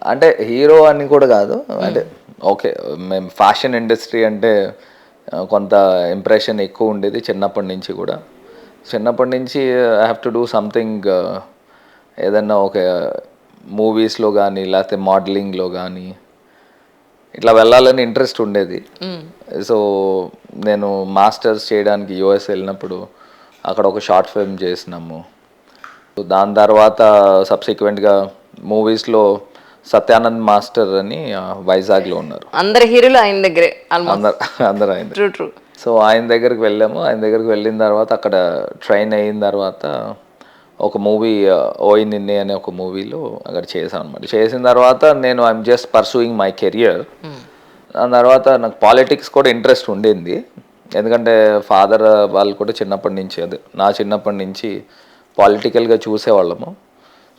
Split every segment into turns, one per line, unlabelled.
అంటే హీరో అని కూడా కాదు. అంటే ఓకే. మేము ఫ్యాషన్ ఇండస్ట్రీ అంటే కొంత ఇంప్రెషన్ ఎక్కువ ఉండేది చిన్నప్పటి నుంచి కూడా. చిన్నప్పటి నుంచి I have to do something, ఏదన్నా ఒక మూవీస్లో కానీ లేకపోతే మోడలింగ్లో కానీ ఇట్లా వెళ్ళాలని ఇంట్రెస్ట్ ఉండేది. సో నేను మాస్టర్స్ చేయడానికి యూఎస్ వెళ్ళినప్పుడు అక్కడ ఒక షార్ట్ ఫిల్మ్ చేసినాము. దాని తర్వాత సబ్సిక్వెంట్గా మూవీస్లో సత్యానంద్ మాస్టర్ అని వైజాగ్లో ఉన్నారు.
అందరు హీరోలు ఆయన దగ్గరే,
అందరు ఆయన.
True true.
సో ఆయన దగ్గరికి వెళ్ళాము. ఆయన దగ్గరికి వెళ్ళిన తర్వాత అక్కడ ట్రైన్ అయిన తర్వాత ఒక మూవీ ఓయ్ నిన్నే అనే ఒక మూవీలో అక్కడ చేశాను అనమాట. చేసిన తర్వాత నేను I'm just pursuing my career. దాని తర్వాత నాకు పాలిటిక్స్ కూడా ఇంట్రెస్ట్ ఉండింది. ఎందుకంటే ఫాదర్ వాళ్ళు కూడా చిన్నప్పటి నుంచి, అదే నా చిన్నప్పటి నుంచి పాలిటికల్గా చూసేవాళ్ళము.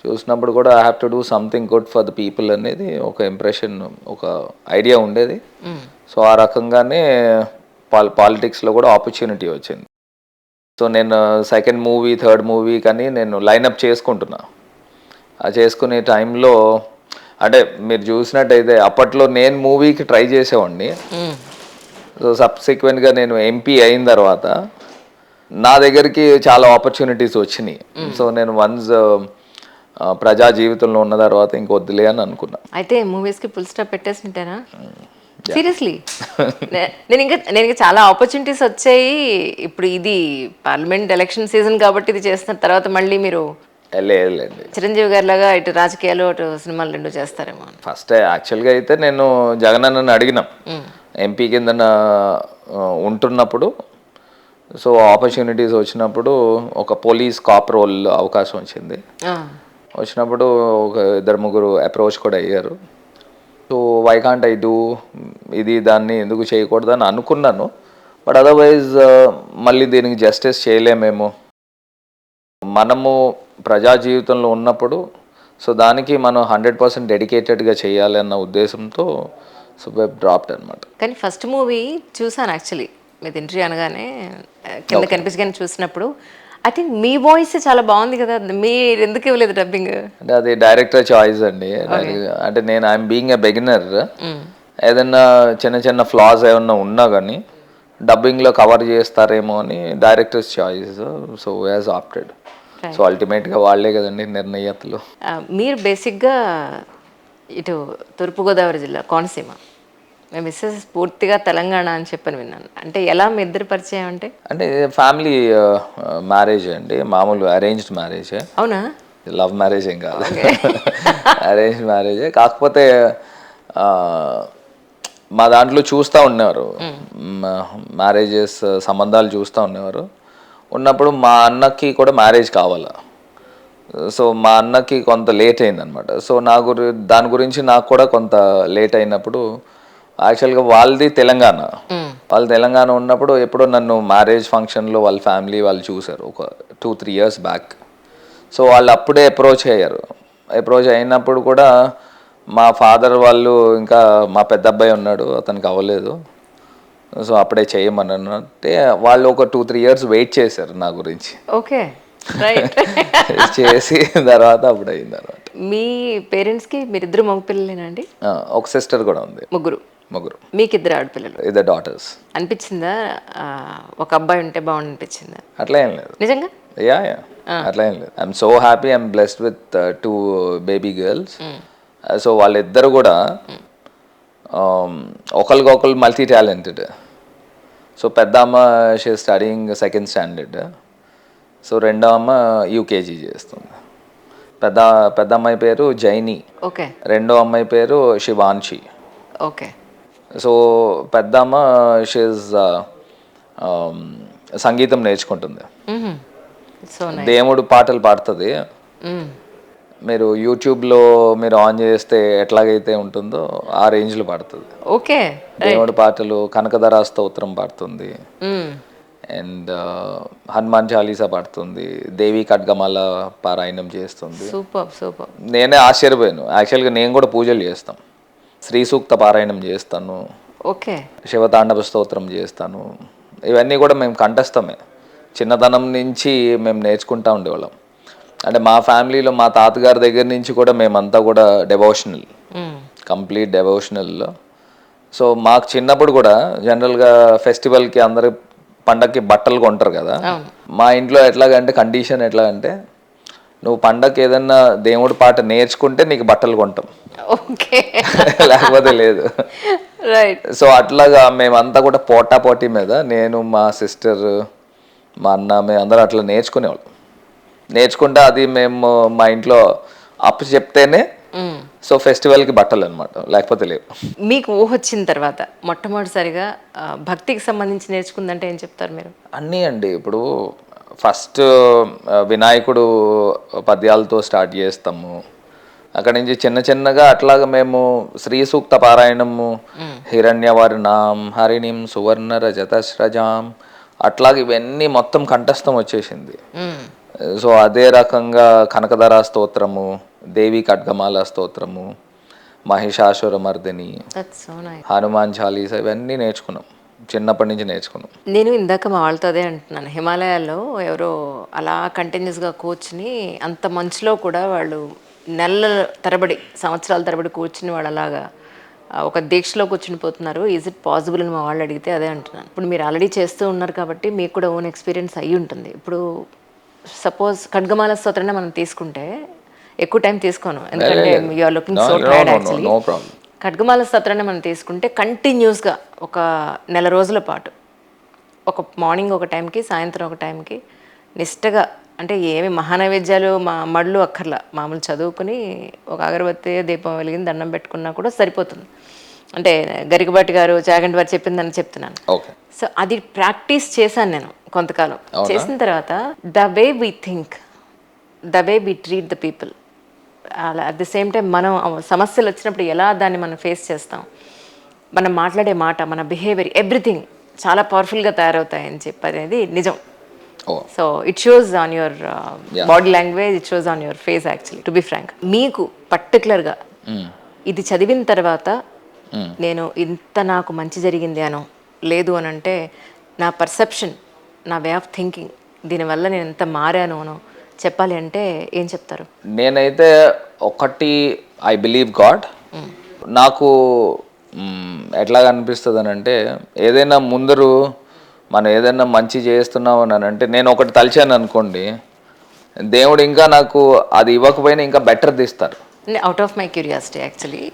చూసినప్పుడు కూడా I have to do something good for the people అనేది ఒక ఇంప్రెషన్, ఒక ఐడియా ఉండేది. సో ఆ రకంగానే పాలిటిక్స్లో కూడా ఆపర్చునిటీ వచ్చింది. సో నేను సెకండ్ మూవీ, థర్డ్ మూవీ కానీ నేను లైనప్ చేసుకుంటున్నా. ఆ చేసుకునే టైంలో అంటే మీరు చూసినట్టయితే అప్పట్లో నేను మూవీకి ట్రై చేసేవాడిని. సో సబ్సిక్వెంట్గా నేను ఎంపీ అయిన తర్వాత నా దగ్గరికి చాలా ఆపర్చునిటీస్ వచ్చినాయి. సో నేను వన్స్ ప్రజా జీవితంలో ఉన్న తర్వాత ఇంకొద్దులే అని అనుకున్నా.
అయితే మూవీస్కి ఫుల్ స్టాప్ పెట్టేసింటారా? సీరియస్లీ నేను ఇంకా చాలా ఆపర్చునిటీస్ వచ్చాయి. ఇప్పుడు ఇది పార్లమెంట్ ఎలక్షన్ సీజన్ కాబట్టి ఇది చేస్తున్న తర్వాత మళ్ళీ మీరు
వెళ్ళండి
చిరంజీవి గారి లాగా ఇటు రాజకీయాలు అటు సినిమాలు రెండు చేస్తారేమో.
ఫస్ట్ యాక్చువల్గా అయితే నేను జగన్ అన్నని అడిగినాం ఎంపీ కింద ఉంటున్నప్పుడు. సో ఆపర్చునిటీస్ వచ్చినప్పుడు ఒక పోలీస్ కాప్ రోల్ అవకాశం వచ్చింది. వచ్చినప్పుడు ఒక ఇద్దరు ముగ్గురు అప్రోచ్ కూడా అయ్యారు. So why can't I do ఇది, దాన్ని ఎందుకు చేయకూడదని అనుకున్నాను. బట్ అదర్వైజ్ మళ్ళీ దీనికి జస్టిస్ చేయలేమేమో. మనము ప్రజా జీవితంలో ఉన్నప్పుడు సో దానికి మనం 100% డెడికేటెడ్గా చేయాలి అన్న ఉద్దేశంతో సో వెబ్ డ్రాప్డ్ అనమాట.
కానీ ఫస్ట్ మూవీ చూసాను యాక్చువల్లీ, మీది ఎంట్రీ అనగానే కింద కనిపించగానే చూసినప్పుడు ఐ థింక్ మీ వాయిస్ చాలా బాగుంది కదా, మీరు ఎందుకు ఇవ్వలేదు డబ్బింగ్?
అంటే అది డైరెక్టర్ చాయిస్ అండి. అంటే నేను ఐఎమ్ బీయింగ్ ఎ బిగినర్. ఏదన్నా చిన్న చిన్న ఫ్లాస్ ఏమన్నా ఉన్నా కానీ డబ్బింగ్లో కవర్ చేస్తారేమో అని directors choice. So as opted. So అల్టిమేట్గా వాళ్ళే కదండి నిర్ణయతలు.
మీరు బేసిక్గా ఇటు తూర్పుగోదావరి జిల్లా కోనసీమ, మీ మిస్సెస్ పూర్తిగా తెలంగాణ అని చెప్పని విన్నాను. అంటే ఎలా మీ ఇద్దరు పరిచయం? అంటే
ఫ్యామిలీ మ్యారేజ్ అండి, మామూలు అరేంజ్డ్ మ్యారేజ్.
అవునా?
లవ్ మ్యారేజ్ ఏం కాదు, అరేంజ్డ్ మ్యారేజే. కాకపోతే మా దాంట్లో చూస్తూ ఉండేవారు, మ్యారేజెస్ సంబంధాలు చూస్తూ ఉండేవారు. ఉన్నప్పుడు మా అన్నకి కూడా మ్యారేజ్ కావాలా. సో మా అన్నకి కొంత లేట్ అయిందనమాట. సో దాని గురించి నాకు కూడా కొంత లేట్ అయినప్పుడు యాక్చువల్గా వాళ్ళది తెలంగాణ. వాళ్ళు తెలంగాణ ఉన్నప్పుడు ఎప్పుడో నన్ను మ్యారేజ్ ఫంక్షన్లో వాళ్ళ ఫ్యామిలీ వాళ్ళు చూశారు ఒక 2-3 years బ్యాక్. సో వాళ్ళు అప్పుడే అప్రోచ్ అయ్యారు. అప్రోచ్ అయినప్పుడు కూడా మా ఫాదర్ వాళ్ళు ఇంకా మా పెద్ద అబ్బాయి ఉన్నాడు, అతనికి అవ్వలేదు, సో అప్పుడే చేయమని అంటే వాళ్ళు ఒక 2-3 years వెయిట్ చేశారు నా గురించి.
Okay, right.
చేసి తర్వాత అప్పుడు అయింది అనమాట.
మీ పేరెంట్స్కి మీరిద్దరు మగ పిల్లలేనండి?
ఒక సిస్టర్ కూడా ఉంది.
ముగ్గురు. మీకు ఇద్దరు ఆడపిల్లలు?
ఇద్దరు డాటర్స్.
అనిపించిందా ఒక అబ్బాయి ఉంటే బాగుంది అనిపించిందా?
అట్లా ఏం లేదు నిజంగా. యా అట్లా ఏం లేదు. I'm so happy, I'm blessed with 2 baby girls. So వాళ్ళిద్దరు కూడా ఒకరికొకరు మల్టీ టాలెంటెడ్. సో పెద్ద అమ్మ she studying 2nd standard. So రెండో అమ్మ యూకేజీ చేస్తుంది. పెద్ద అమ్మాయి పేరు జైని.
ఓకే.
రెండో అమ్మాయి పేరు శివాన్షి.
ఓకే.
సో పెద్ద అమ్మ షీజ్ సంగీతం నేర్చుకుంటుంది, దేవుడు పాటలు పాడుతుంది. మీరు యూట్యూబ్లో మీరు ఆన్ చేస్తే ఎట్లాగైతే ఉంటుందో ఆ రేంజ్లో పాడుతుంది.
ఓకే.
దేవుడి పాటలు, కనకధరా స్తోత్రం పాడుతుంది, అండ్ హనుమాన్ చాలీసా పాడుతుంది, దేవి ఖడ్గమాల పారాయణం చేస్తుంది.
Super super.
నేనే ఆశ్చర్యపోయాను. యాక్చువల్గా నేను కూడా పూజలు చేస్తాను, శ్రీ సూక్త పారాయణం చేస్తాను,
ఓకే,
శివతాండవ స్తోత్రం చేస్తాను. ఇవన్నీ కూడా మేము కంఠస్థమే. చిన్నతనం నుంచి మేము నేర్చుకుంటూ ఉండేవాళ్ళం. అంటే మా ఫ్యామిలీలో మా తాతగారి దగ్గర నుంచి కూడా మేమంతా కూడా డెవోషనల్. కంప్లీట్ డెవోషనల్లో. సో మాకు చిన్నప్పుడు కూడా జనరల్గా ఫెస్టివల్కి అందరు పండగకి బట్టలు కొంటారు కదా. మా ఇంట్లో ఎట్లాగంటే కండిషన్ ఎట్లాగంటే నువ్వు పండగకి ఏదన్నా దేవుడి పాట నేర్చుకుంటే నీకు బట్టలు కొంటాం,
ఓకే
లేకపోతే లేదు.
రైట్.
సో అట్లాగా మేమంతా కూడా పోటీ మీద నేను మా సిస్టర్ మా అన్న మేము అందరూ అట్లా నేర్చుకునేవాళ్ళం. నేర్చుకుంటే అది మేము మా ఇంట్లో అప్పు చెప్తేనే సో ఫెస్టివల్కి బట్టలు అనమాట, లేకపోతే లేవు.
మీకు ఊహ వచ్చిన తర్వాత మొట్టమొదటిసారిగా భక్తికి సంబంధించి నేర్చుకుందంటే ఏం చెప్తారు మీరు?
అన్నీ అండి. ఇప్పుడు ఫస్ట్ వినాయకుడు పద్యాలతో స్టార్ట్ చేస్తాము. అక్కడి నుంచి చిన్న చిన్నగా అట్లాగా మేము శ్రీ సూక్త పారాయణము, హిరణ్యవర్ణం హరిణిం సువర్ణ రజతస్రజాం, అట్లాగే ఇవన్నీ మొత్తం కంఠస్థం వచ్చేసింది. సో అదే రకంగా కనకధరా స్తోత్రము, దేవి ఖడ్గమాల స్తోత్రము, మహిషాసుర మర్దిని, హనుమాన్ చాలీసా, ఇవన్నీ నేర్చుకున్నాం, చిన్నప్పటి నుంచి నేర్చుకున్నాం.
నేను ఇందాక మా వాళ్ళతో అదే అంటున్నాను, హిమాలయాల్లో ఎవరో అలా కంటిన్యూస్గా కూర్చుని అంత మంచులో కూడా వాళ్ళు నెలల తరబడి సంవత్సరాల తరబడి కూర్చుని వాళ్ళు అలాగా ఒక దీక్షలో కూర్చుని పోతున్నారు. ఈజ్ ఇట్ పాసిబుల్ అని మా వాళ్ళు అడిగితే అదే అంటున్నాను. ఇప్పుడు మీరు ఆల్రెడీ చేస్తూ ఉన్నారు కాబట్టి మీకు కూడా ఓన్ ఎక్స్పీరియన్స్ అయ్యి ఉంటుంది. ఇప్పుడు సపోజ్ ఖడ్గమాల స్తోత్రాన్ని మనం తీసుకుంటే ఎక్కువ టైం తీసుకోను, ఎందుకంటే you're looking so tired actually. Khadgamala స్తోత్రాన్ని మనం తీసుకుంటే కంటిన్యూస్గా ఒక నెల రోజుల పాటు ఒక మార్నింగ్ ఒక టైంకి సాయంత్రం ఒక టైంకి నిష్టగా, అంటే ఏమి మహానైవేద్యాలు మడులు అక్కర్లా, మామూలు చదువుకుని ఒక అగరబత్తి దీపం వెలిగిన దండం పెట్టుకున్నా కూడా సరిపోతుంది. అంటే గరికబాటి గారు చాగంటి వారు చెప్పిందని చెప్తున్నాను. సో అది ప్రాక్టీస్ చేశాను నేను కొంతకాలం. చేసిన తర్వాత the way we think, the way we treat the people, అలా అట్ ది సేమ్ టైం మనం సమస్యలు వచ్చినప్పుడు ఎలా దాన్ని మనం ఫేస్ చేస్తాం, మనం మాట్లాడే మాట, మన బిహేవియర్, ఎవ్రీథింగ్ చాలా పవర్ఫుల్గా తయారవుతాయని చెప్పి అనేది నిజం. So it shows on your body language, it shows on your face actually, to be frank. మీకు పర్టికులర్గా ఇది చదివిన తర్వాత నేను ఇంత నాకు మంచి జరిగింది అనో, లేదు అని అంటే నా పర్సెప్షన్, నా వే ఆఫ్ థింకింగ్, దీనివల్ల నేను ఎంత మారాను అనో చెప్పాలి అంటే ఏం చెప్తారు?
నేనైతే ఒకటి, ఐ బిలీవ్ గాడ్. నాకు ఎట్లా అనిపిస్తుంది అని అంటే, ఏదైనా ముందరు మనం ఏదైనా మంచి చేస్తున్నాం అని అంటే, నేను ఒకటి తలిచాను అనుకోండి, దేవుడు ఇంకా నాకు అది ఇవ్వకపోయినా ఇంకా బెటర్ తీస్తారు.
Out of my curiosity actually,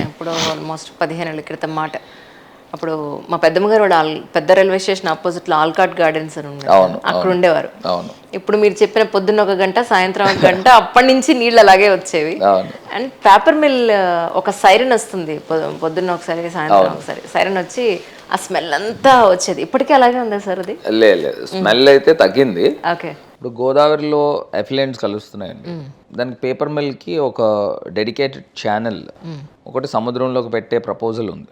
ఇప్పుడు ఆల్మోస్ట్ 15 ఏళ్ళ క్రితం మాట, అప్పుడు మా పెద్దమ్మ గారు వాడు పెద్ద రైల్వే స్టేషన్ ఆపోజిట్లో ఆల్కాట్ గార్డెన్స్ అని ఉంది, అక్కడ ఉండేవారు. ఇప్పుడు మీరు చెప్పిన పొద్దున్న 1 గంట సాయంత్రం 1 గంట అప్పటి నుంచి నీళ్ళు అలాగే వచ్చేవి. అండ్ పేపర్ మిల్ ఒక సైరన్ వస్తుంది, పొద్దున్న ఒకసారి సాయంత్రం ఒకసారి సైరన్ వచ్చి ఆ స్మెల్ అంతా వచ్చేది. ఇప్పటికీ అలాగే ఉందా సార్? అది
లేదు, స్మెల్ అయితే తగ్గింది.
ఓకే.
ఇప్పుడు గోదావరిలో ఎఫ్లుయెంట్స్ కలుస్తున్నాయండి, దానికి పేపర్ మిల్కి ఒక డెడికేటెడ్ ఛానల్ ఒకటి సముద్రంలోకి పెట్టే ప్రపోజల్ ఉంది.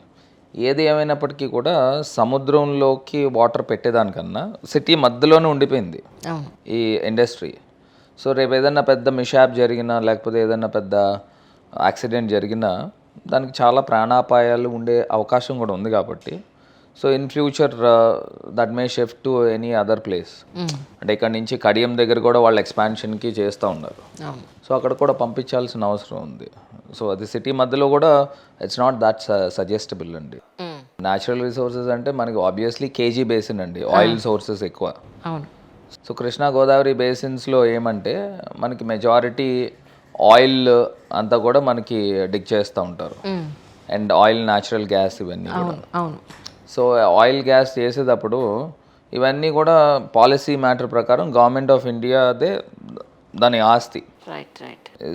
ఏది ఏమైనప్పటికీ కూడా సముద్రంలోకి వాటర్ పెట్టేదానికన్నా సిటీ మధ్యలోనే ఉండిపోయింది ఈ ఇండస్ట్రీ. సో రేపు ఏదైనా పెద్ద మిషాప్ జరిగినా, లేకపోతే ఏదైనా పెద్ద యాక్సిడెంట్ జరిగినా దానికి చాలా ప్రాణాపాయాలు ఉండే అవకాశం కూడా ఉంది. కాబట్టి so in future that may shift to any other place. అంటే ఇక్కడ నుంచి కడియం దగ్గర కూడా వాళ్ళు ఎక్స్పాన్షన్కి చేస్తూ ఉన్నారు. సో అక్కడ కూడా పంపించాల్సిన అవసరం ఉంది. సో అది సిటీ మధ్యలో కూడా ఇట్స్ నాట్ దట్ సజెస్టబుల్ అండి. న్యాచురల్ రిసోర్సెస్ అంటే మనకి ఆబ్వియస్లీ కేజీ బేసిన్ అండి, ఆయిల్ సోర్సెస్ ఎక్కువ. సో కృష్ణా గోదావరి బేసిన్స్లో ఏమంటే మనకి మెజారిటీ ఆయిల్ అంతా కూడా మనకి డిగ్ చేస్తూ ఉంటారు. అండ్ ఆయిల్, న్యాచురల్ గ్యాస్ ఇవన్నీ కూడా. సో ఆయిల్ గ్యాస్ చేసేటప్పుడు ఇవన్నీ కూడా పాలసీ మ్యాటర్ ప్రకారం గవర్నమెంట్ ఆఫ్ ఇండియా అదే దాని ఆస్తి.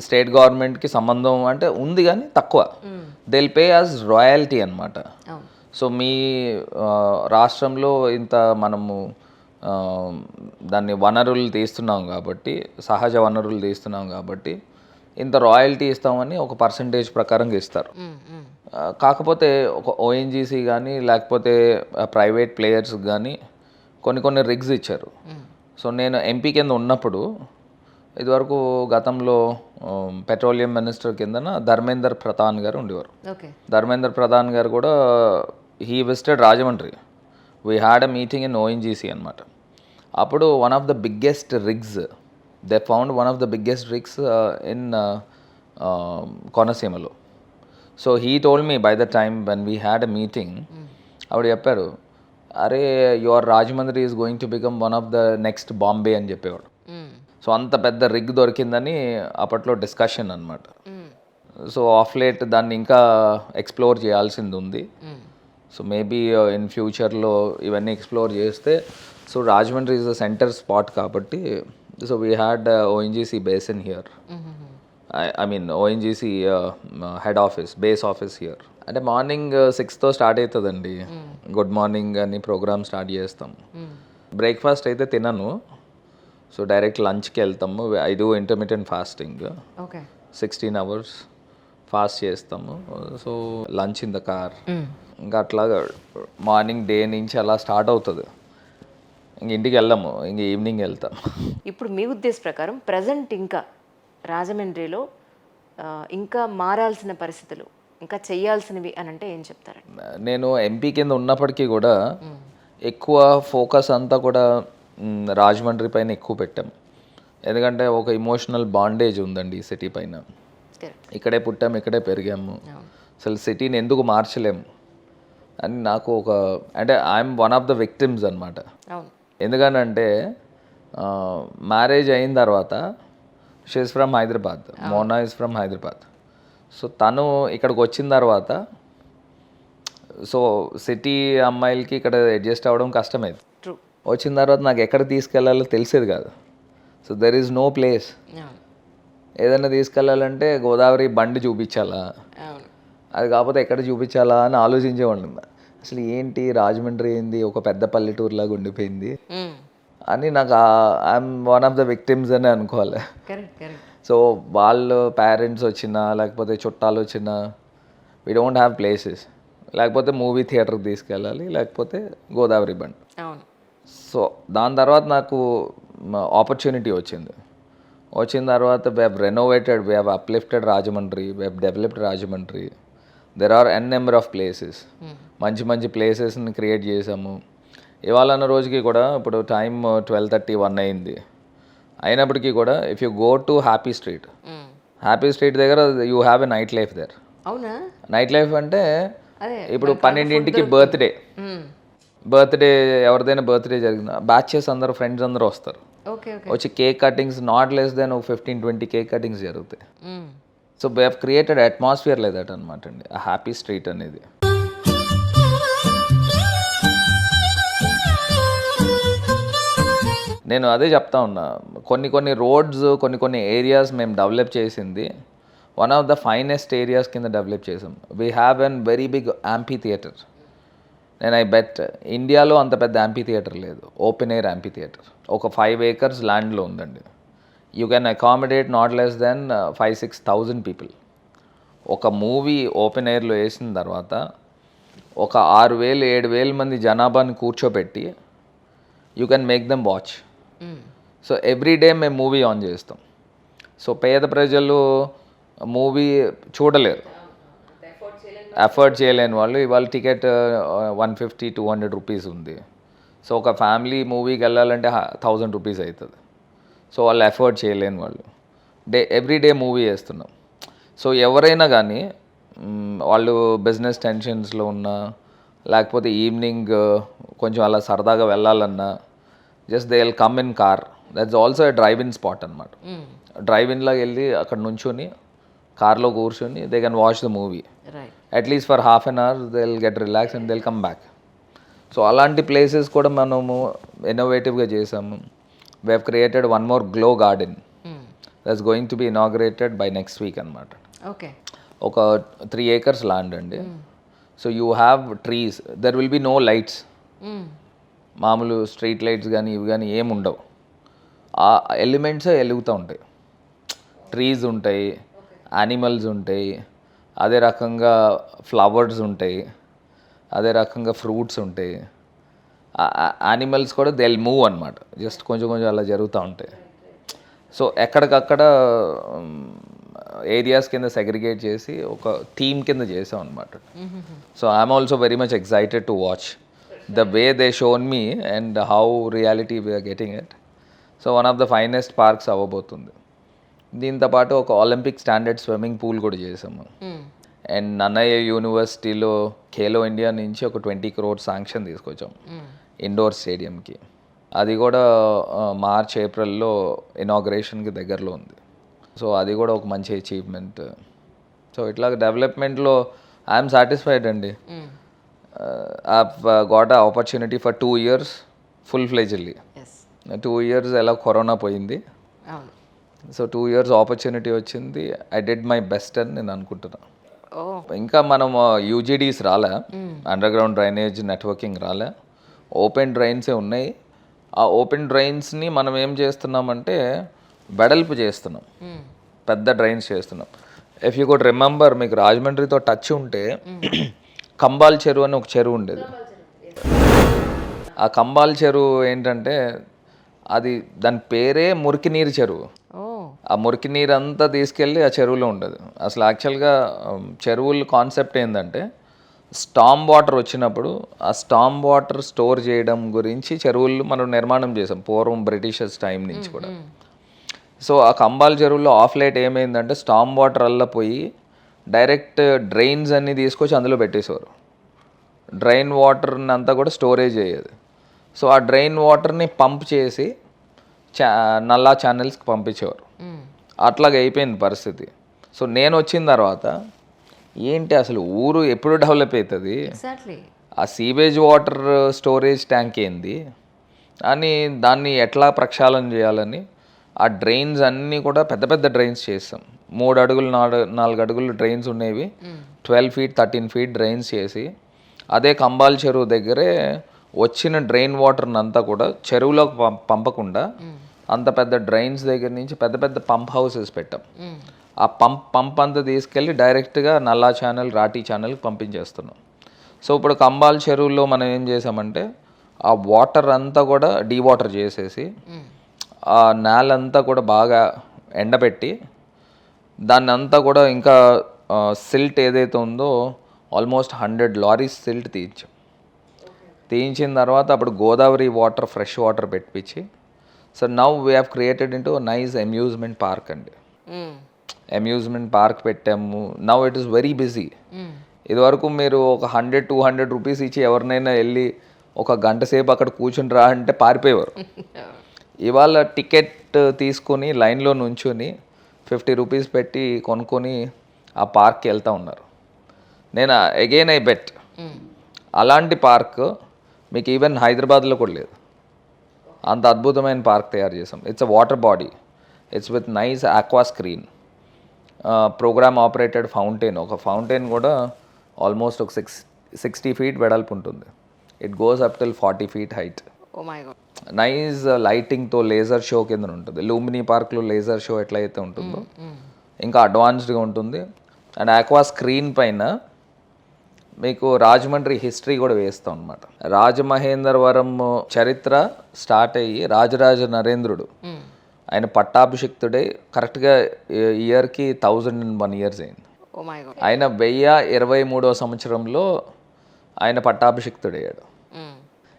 స్టేట్ గవర్నమెంట్కి సంబంధం అంటే ఉంది కానీ తక్కువ. They will pay as royalty అనమాట. సో మీ రాష్ట్రంలో ఇంత మనము దాన్ని వనరులు తీస్తున్నాం కాబట్టి, సహజ వనరులు తీస్తున్నాం కాబట్టి ఇంత రాయల్టీ ఇస్తామని ఒక పర్సంటేజ్ ప్రకారంగా ఇస్తారు. కాకపోతే ఒక ఓఎన్జీసీ కానీ లేకపోతే ప్రైవేట్ ప్లేయర్స్ కానీ కొన్ని రిగ్స్ ఇచ్చారు. సో నేను ఎంపీ కింద ఉన్నప్పుడు ఇదివరకు గతంలో పెట్రోలియం మినిస్టర్ కిందన ధర్మేందర్ ప్రధాన్ గారు ఉండేవారు. ధర్మేందర్ ప్రధాన్ గారు కూడా he visited Rajahmundry. We had a meeting in ONGC అనమాట. అప్పుడు one of the biggest rigs, they found one of the biggest rigs in కోనసీమలో. So he told me by the time when we had a meeting, ఆవిడ చెప్పారు, అరే your Rajahmundry is going to become one of the next Bombay అని చెప్పేవాడు. So అంత పెద్ద రిగ్ దొరికిందని అప్పట్లో డిస్కషన్ అనమాట. సో ఆఫ్ లేట్ దాన్ని ఇంకా ఎక్స్ప్లోర్ చేయాల్సింది ఉంది. సో మేబీ ఇన్ ఫ్యూచర్లో ఇవన్నీ ఎక్స్ప్లోర్ చేస్తే, so Rajahmundry is the centre spot కాబట్టి, so we had ONGC base in here. I mean ONGC head office, base office here. అంటే మార్నింగ్ 6తో స్టార్ట్ అవుతుందండి. గుడ్ మార్నింగ్ అని ప్రోగ్రామ్ స్టార్ట్ చేస్తాం. బ్రేక్ఫాస్ట్ అయితే తినను, సో డైరెక్ట్ లంచ్కి వెళ్తాము. I do intermediate fasting, 16 hours fast చేస్తాము. So lunch in the car, ఇంకా అట్లాగా మార్నింగ్ డే నుంచి అలా స్టార్ట్ అవుతుంది. ఇంక ఇంటికి వెళ్ళాము, ఇంక ఈవినింగ్ వెళ్తాం.
ఇప్పుడు మీ ఉద్దేశ ప్రకారం ప్రజెంట్ ఇంకా రాజమండ్రిలో ఇంకా మారాల్సిన పరిస్థితులు, ఇంకా చేయాల్సినవి అని అంటే ఏం చెప్తారండి?
నేను ఎంపీ కింద ఉన్నప్పటికీ కూడా ఎక్కువ ఫోకస్ అంతా కూడా రాజమండ్రి పైన ఎక్కువ పెట్టాం. ఎందుకంటే ఒక ఇమోషనల్ బాండేజ్ ఉందండి ఈ సిటీ పైన. ఇక్కడే పుట్టాము, ఇక్కడే పెరిగాము, అసలు సిటీని ఎందుకు మార్చలేము అని నాకు ఒక, అంటే I'm one of the victims అనమాట. ఎందుకనంటే మ్యారేజ్ అయిన తర్వాత she is from Hyderabad, Mona is from Hyderabad. So తను ఇక్కడికి వచ్చిన తర్వాత, సో సిటీ అమ్మాయిలకి ఇక్కడ అడ్జస్ట్ అవ్వడం కష్టమైంది. వచ్చిన తర్వాత నాకు ఎక్కడ తీసుకెళ్లాలో తెలిసేది కాదు. So there is no place. ఏదైనా తీసుకెళ్ళాలంటే గోదావరి బండి చూపించాలా, అది కాకపోతే ఎక్కడ చూపించాలా అని ఆలోచించేవాడిని. అసలు ఏంటి రాజమండ్రి ఏంది ఒక పెద్ద పల్లెటూరులాగా ఉండిపోయింది అని నాకు I'm one of the victims అని అనుకోవాలి. సో వాళ్ళ పేరెంట్స్ వచ్చినా లేకపోతే చుట్టాలు వచ్చినా వీ డోంట్ హ్యావ్ ప్లేసెస్. లేకపోతే మూవీ థియేటర్కి తీసుకెళ్ళాలి, లేకపోతే గోదావరి బండి. సో దాని తర్వాత నాకు ఆపర్చునిటీ వచ్చింది. వచ్చిన తర్వాత we have renovated, we have uplifted Rajahmundry, we have developed Rajahmundry. There are n number of places, మంచి మంచి ప్లేసెస్ని క్రియేట్ చేసాము. ఇవాళ అన్న రోజుకి కూడా ఇప్పుడు టైం 12:30-1 అయింది అయినప్పటికీ కూడా if you go to Happy Street దగ్గర you have a night life there.
అవునా?
నైట్ లైఫ్ అంటే ఇప్పుడు 12ంటికి బర్త్డే ఎవరిదైనా బర్త్డే జరిగిన బ్యాచెస్ అందరూ ఫ్రెండ్స్ అందరూ వస్తారు. వచ్చి cake cuttings not less than 15-20 cake cuttings జరుగుతాయి. So we have created atmosphere like that అనమాట అండి ఆ హ్యాపీ స్ట్రీట్ అనేది. నేను అదే చెప్తా ఉన్నా, కొన్ని రోడ్స్ కొన్ని ఏరియాస్ మేము డెవలప్ చేసింది one of the finest areas కింద డెవలప్ చేసాం. We have an very big amphitheatre. నేను ఐ బెట్ ఇండియాలో అంత పెద్ద యాంపీ థియేటర్ లేదు, ఓపెన్ ఎయిర్ యాంపీ థియేటర్. ఒక 5 acres ల్యాండ్లో ఉందండి. You can accommodate not less than 5,000-6,000 people. ఒక మూవీ ఓపెన్ ఎయిర్లో వేసిన తర్వాత ఒక 6,000-7,000 మంది జనాభాని కూర్చోబెట్టి you can make them watch. So every day మేము మూవీ ఆన్ చేస్తాం. సో పేద ప్రజలు మూవీ చూడలేరు, ఎఫర్ట్ చేయలేని వాళ్ళు ఇవాళ టికెట్ 150-200 రూపీస్ ఉంది. సో ఒక ఫ్యామిలీ మూవీకి వెళ్ళాలంటే 1000 రూపీస్ అవుతుంది. సో వాళ్ళు ఎఫర్ట్ చేయలేని వాళ్ళు ఎవ్రీ డే మూవీ వేస్తున్నాం. సో ఎవరైనా కానీ వాళ్ళు బిజినెస్ టెన్షన్స్లో ఉన్నా లేకపోతే ఈవినింగ్ కొంచెం అలా సరదాగా వెళ్ళాలన్నా just they will come in car. That's also a drive in spot అనమాట. డ్రైవ్ ఇన్లోకి వెళ్ళి అక్కడ నుంచొని కార్లో కూర్చొని they can watch the movie at least for half an hour. They will get relax and they will come back. So అలాంటి places కూడా మనము ఇన్నోవేటివ్గా చేసాము. We have created one more glow garden that's going to be inaugurated by next week అనమాట. ఒక 3 acres land అండి. So you have trees, there will be no lights. మామూలు street lights కానీ ఇవి కానీ ఏమి ఉండవు. ఆ ఎలిమెంట్సే వెలుగుతూ ఉంటాయి. ట్రీస్ ఉంటాయి, యానిమల్స్ ఉంటాయి, అదే రకంగా ఫ్లవర్స్ ఉంటాయి, అదే రకంగా ఫ్రూట్స్ ఉంటాయి. యానిమల్స్ కూడా దే విల్ మూవ్ అనమాట, జస్ట్ కొంచెం అలా జరుగుతూ ఉంటాయి. సో ఎక్కడికక్కడ ఏరియాస్ కింద సెగ్రిగేట్ చేసి ఒక థీమ్ కింద చేసాం అనమాట. So I'm also very much excited to watch the way they shown me and how reality we are getting it. So one of the finest parks అవ్వబోతుంది. దీంతో పాటు ఒక ఒలింపిక్ స్టాండర్డ్ స్విమ్మింగ్ పూల్ కూడా చేసాము. And Nannaya యూనివర్సిటీలో Khelo India నుంచి ఒక 20 crores sanction తీసుకొచ్చాం ఇండోర్ స్టేడియంకి. అది కూడా మార్చ్ ఏప్రిల్లో ఇనాగ్రేషన్కి దగ్గరలో ఉంది. సో అది కూడా ఒక మంచి అచీవ్మెంట్. సో ఇట్లా డెవలప్మెంట్లో ఐఎమ్ సాటిస్ఫైడ్ అండి. I got a opportunity for 2 years full fledgedly. 2 years ఎలా కరోనా పోయింది. సో 2 years ఆపర్చునిటీ వచ్చింది. ఐ డిడ్ మై బెస్ట్ అని నేను అనుకుంటున్నాను. ఇంకా మనం యూజీడీస్ రాలే, అండర్ గ్రౌండ్ డ్రైనేజ్ నెట్వర్కింగ్ రాలే, ఓపెన్ డ్రైన్సే ఉన్నాయి. ఆ ఓపెన్ డ్రైన్స్ని మనం ఏం చేస్తున్నామంటే వెడల్పు చేస్తున్నాం, పెద్ద డ్రైన్స్ చేస్తున్నాం. ఇఫ్ యూ కుడ్ రిమెంబర్, మీకు రాజమండ్రితో టచ్ ఉంటే కంబాల్ చెరువు అని ఒక చెరువు ఉండేది. ఆ కంబాల్ చెరువు ఏంటంటే అది దాని పేరే మురికి నీరు చెరువు. ఆ మురికి నీరు అంతా తీసుకెళ్ళి ఆ చెరువులో ఉండదు. అసలు యాక్చువల్గా చెరువుల కాన్సెప్ట్ ఏంటంటే స్టామ్ వాటర్ వచ్చినప్పుడు ఆ స్టామ్ వాటర్ స్టోర్ చేయడం గురించి చెరువులు మనం నిర్మాణం చేసాం పూర్వం బ్రిటిషర్స్ టైం నుంచి కూడా. సో ఆ కంబాల్ చెరువులో ఆఫ్ లైట్ ఏమైందంటే స్టామ్ వాటర్ అల్లా పోయి డైరెక్ట్ డ్రైన్స్ అన్నీ తీసుకొచ్చి అందులో పెట్టేసేవారు. డ్రైన్ వాటర్ని అంతా కూడా స్టోరేజ్ అయ్యేది. సో ఆ డ్రైన్ వాటర్ని పంప్ చేసి నల్లా ఛానల్స్కి పంపించేవారు. అట్లాగే అయిపోయింది పరిస్థితి. సో నేను వచ్చిన తర్వాత ఏంటి అసలు ఊరు ఎప్పుడు డెవలప్ అవుతుంది, ఆ సీవేజ్ వాటర్ స్టోరేజ్ ట్యాంక్ ఏంది అని దాన్ని ఎట్లా ప్రక్షాళన చేయాలని ఆ డ్రైన్స్ అన్నీ కూడా పెద్ద పెద్ద డ్రైన్స్ చేస్తాం. 3 అడుగులు 4 అడుగులు డ్రైన్స్ ఉండేవి, 12 feet 13 feet డ్రైన్స్ చేసి అదే కంబాల్ చెరువు దగ్గరే వచ్చిన డ్రైన్ వాటర్ని అంతా కూడా చెరువులోకి పంపకుండా అంత పెద్ద డ్రైన్స్ దగ్గర నుంచి పెద్ద పెద్ద పంప్ హౌసెస్ పెట్టాం. ఆ పంప్ అంతా తీసుకెళ్ళి డైరెక్ట్గా నల్లా ఛానల్ రాటీ ఛానల్కి పంపించేస్తున్నాం. సో ఇప్పుడు కంబాల్ చెరువులో మనం ఏం చేసామంటే ఆ వాటర్ అంతా కూడా డీవాటర్ చేసేసి ఆ నేలంతా కూడా బాగా ఎండబెట్టి దాన్ని అంతా కూడా ఇంకా సిల్ట్ ఏదైతే ఉందో ఆల్మోస్ట్ 100 లారీస్ సిల్ట్ తీయించిన తర్వాత అప్పుడు గోదావరి వాటర్ ఫ్రెష్ వాటర్ పెట్టించి so now we have created into nice amusement park అండి. అమ్యూజ్మెంట్ పార్క్ పెట్టాము. Now it is very busy. ఇదివరకు మీరు ఒక 100-200 రూపీస్ ఇచ్చి ఎవరినైనా వెళ్ళి ఒక గంట సేపు అక్కడ కూర్చుని రా అంటే పారిపోయేవారు. ఇవాళ టికెట్ తీసుకొని లైన్లో నుంచుని 50 రూపీస్ పెట్టి కొనుక్కొని ఆ పార్క్కి వెళ్తూ ఉన్నారు. నేను అగైన్ ఐ బెట్ అలాంటి పార్క్ మీకు ఈవెన్ హైదరాబాద్లో కూడా లేదు. అంత అద్భుతమైన పార్క్ తయారు చేసాం. It's a water body, it's with nice aqua screen, program operated fountain. ఒక ఫౌంటైన్ కూడా ఆల్మోస్ట్ ఒక 60 feet వెడల్పు ఉంటుంది. It goes up till 40 feet height. Nice లైటింగ్తో లేజర్ షో కింద ఉంటుంది. లూమినీ పార్క్లో లేజర్ షో ఎట్లయితే ఉంటుందో ఇంకా అడ్వాన్స్డ్గా ఉంటుంది. అండ్ ఆక్వా స్క్రీన్ పైన మీకు రాజమండ్రి హిస్టరీ కూడా వేస్తాం అనమాట. రాజమహేంద్రవరం చరిత్ర స్టార్ట్ అయ్యి రాజరాజ నరేంద్రుడు ఆయన పట్టాభిషిక్తుడే కరెక్ట్గా ఇయర్కి 1001 years అయింది. ఆయన 1023వ సంవత్సరంలో ఆయన పట్టాభిషిక్తుడయ్యాడు.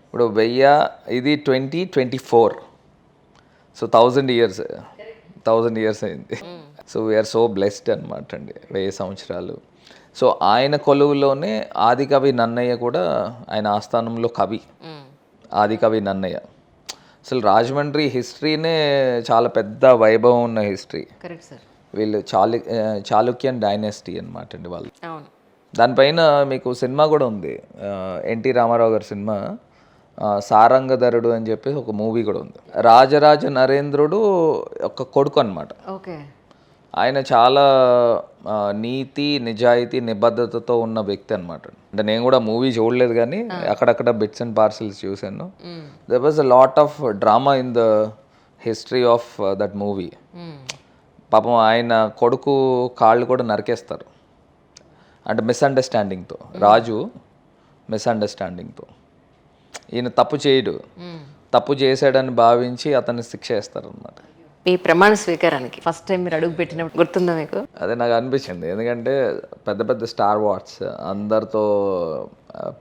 ఇప్పుడు 1000 ఇది 2024, సో 1000 years అయింది. సో వీఆర్ సో బ్లెస్డ్ అనమాట అండి. 1000 సంవత్సరాలు. సో ఆయన కొలువులోనే ఆదికవి నన్నయ్య కూడా ఆయన ఆస్థానంలో కవి ఆదికవి నన్నయ్య. అసలు రాజమండ్రి హిస్టరీనే చాలా పెద్ద వైభవం ఉన్న హిస్టరీ. వీళ్ళు చాళుక్యన్ డైనాసిటీ అనమాట అండి వాళ్ళు. దానిపైన మీకు సినిమా కూడా ఉంది, ఎన్టీ రామారావు గారి సినిమా సారంగధరుడు అని చెప్పేసి ఒక మూవీ కూడా ఉంది. రాజరాజ నరేంద్రుడు ఒక కొడుకు అనమాట. ఆయన చాలా నీతి నిజాయితీ నిబద్ధతతో ఉన్న వ్యక్తి అనమాట. అంటే నేను కూడా మూవీ చూడలేదు కానీ అక్కడక్కడ బిట్స్ అండ్ పార్సల్స్ చూశాను. There was a lot of drama in the history of that movie. పాపం ఆయన కొడుకు కాళ్ళు కూడా నరికేస్తారు, అంటే మిస్అండర్స్టాండింగ్తో. రాజు మిస్అండర్స్టాండింగ్తో, ఈయన తప్పు చేయడు, తప్పు చేశాడని భావించి అతన్ని శిక్ష వేస్తారనమాట.
మీ ప్రమాణ స్వీకారానికి ఫస్ట్ టైం మీరు అడుగు పెట్టినప్పుడు గుర్తుందా మీకు?
అదే నాకు అనిపించింది, ఎందుకంటే పెద్ద పెద్ద స్టార్ వాట్స్ అందరితో,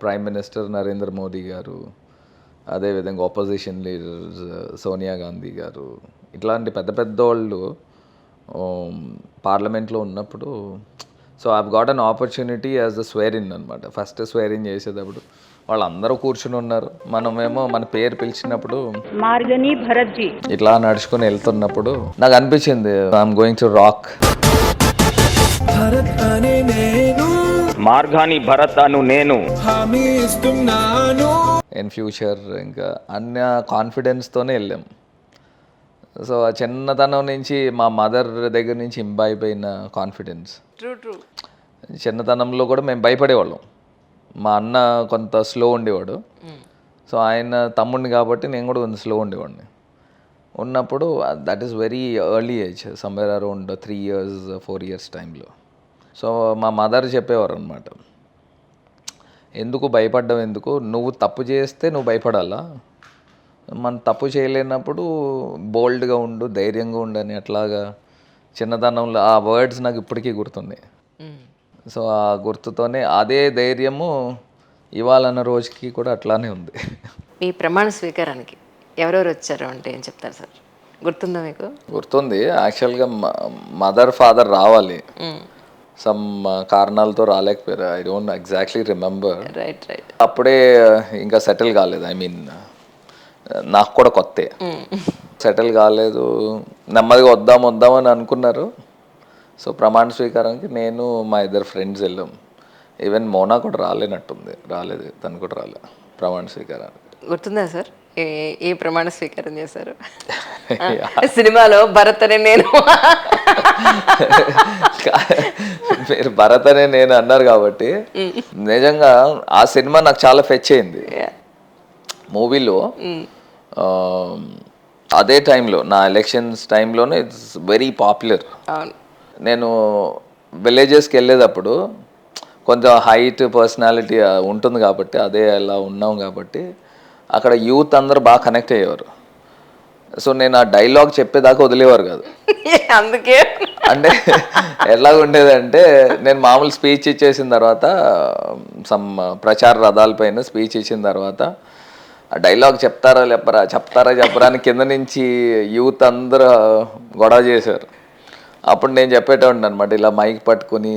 ప్రైమ్ మినిస్టర్ నరేంద్ర మోదీ గారు, అదేవిధంగా ఆపోజిషన్ లీడర్స్ సోనియా గాంధీ గారు, ఇట్లాంటి పెద్ద పెద్ద వాళ్ళు పార్లమెంట్లో ఉన్నప్పుడు so I've got an opportunity as the sovereign అనమాట. ఫస్ట్ స్వేరిన్ చేసేటప్పుడు వాళ్ళందరూ కూర్చుని ఉన్నారు, మనమేమో మన పేరు పిలిచినప్పుడు
మార్గని భరత్ జీ
ఇట్లా నడుచుకుని వెళ్తున్నప్పుడు నాకు అనిపించింది I'm going to rock.
Margani Bharat అను నేను
ఇన్ ఫ్యూచర్ ఇంకా అన్న కాన్ఫిడెన్స్తోనే వెళ్ళాం. సో ఆ చిన్నతనం నుంచి మా మదర్ దగ్గర నుంచి ఇంబైపోయిన కాన్ఫిడెన్స్.
ట్రూ
చిన్నతనంలో కూడా మేము భయపడేవాళ్ళం. మా అన్న కొంత స్లో ఉండేవాడు, సో ఆయన తమ్ముడిని కాబట్టి నేను కూడా కొంచెం స్లో ఉండేవాడిని. ఉన్నప్పుడు that is very early age, somewhere around 3 years 4 years టైంలో. సో మా మదర్ చెప్పేవారు అనమాట, ఎందుకు భయపడ్డం, ఎందుకు నువ్వు తప్పు చేస్తే నువ్వు భయపడాలా, మనం తప్పు చేయలేనప్పుడు బోల్డ్గా ఉండు, ధైర్యంగా ఉండు అని. అట్లాగా చిన్నతనంలో ఆ వర్డ్స్ నాకు ఇప్పటికీ గుర్తున్నాయి. సో ఆ గుర్తుతోనే అదే ధైర్యము ఇవాళన్న రోజుకి కూడా అట్లానే ఉంది.
మీ ప్రమాణ స్వీకారానికి ఎవరెవరు వచ్చారు అంటే ఏం చెప్తారు సార్? గుర్తుందా మీకు?
గుర్తుంది. యాక్చువల్గా మదర్ ఫాదర్ రావాలి, సమ్ కారణాలతో రాలేకపోయారు. I don't exactly remember.
Right
అప్పుడే ఇంకా సెటిల్ కాలేదు. ఐ మీన్ నాకు కూడా కొత్తే, సెటిల్ కాలేదు. నెమ్మదిగా వద్దామని అనుకున్నారు. సో ప్రమాణ స్వీకారానికి నేను మా ఇద్దరు ఫ్రెండ్స్ వెళ్ళాం. ఈవెన్ మోనా కూడా రాలేదు, తను కూడా రాలేదు ప్రమాణ స్వీకారానికి.
గుర్తుందా సార్ ఏ ప్రమాణ స్వీకారం చేశారు? సినిమాలో భరత్ అనే నేను.
మీరు భరత్ అనే నేను అన్నారు కాబట్టి నిజంగా ఆ సినిమా నాకు చాలా ఫెచ్ అయింది. మూవీలో అదే టైంలో నా ఎలక్షన్స్ టైంలోనే ఇట్స్ వెరీ పాపులర్. నేను విలేజెస్కి వెళ్ళేటప్పుడు కొంచెం హైట్ పర్సనాలిటీ ఉంటుంది కాబట్టి, అదే అలా ఉన్నాం కాబట్టి అక్కడ యూత్ అందరూ బాగా కనెక్ట్ అయ్యేవారు. సో నేను ఆ డైలాగ్ చెప్పేదాకా వదిలేవారు కాదు.
అందుకే
అంటే ఎలాగ ఉండేదంటే, నేను మామూలు స్పీచ్ ఇచ్చేసిన తర్వాత సమ్ ప్రచార రథాలపైన స్పీచ్ ఇచ్చిన తర్వాత ఆ డైలాగ్ చెప్తారా చెప్పరా అని కింద నుంచి యూత్ అందరూ గొడవ చేశారు. అప్పుడు నేను చెప్పేటోండి అనమాట, ఇలా మైక్ పట్టుకుని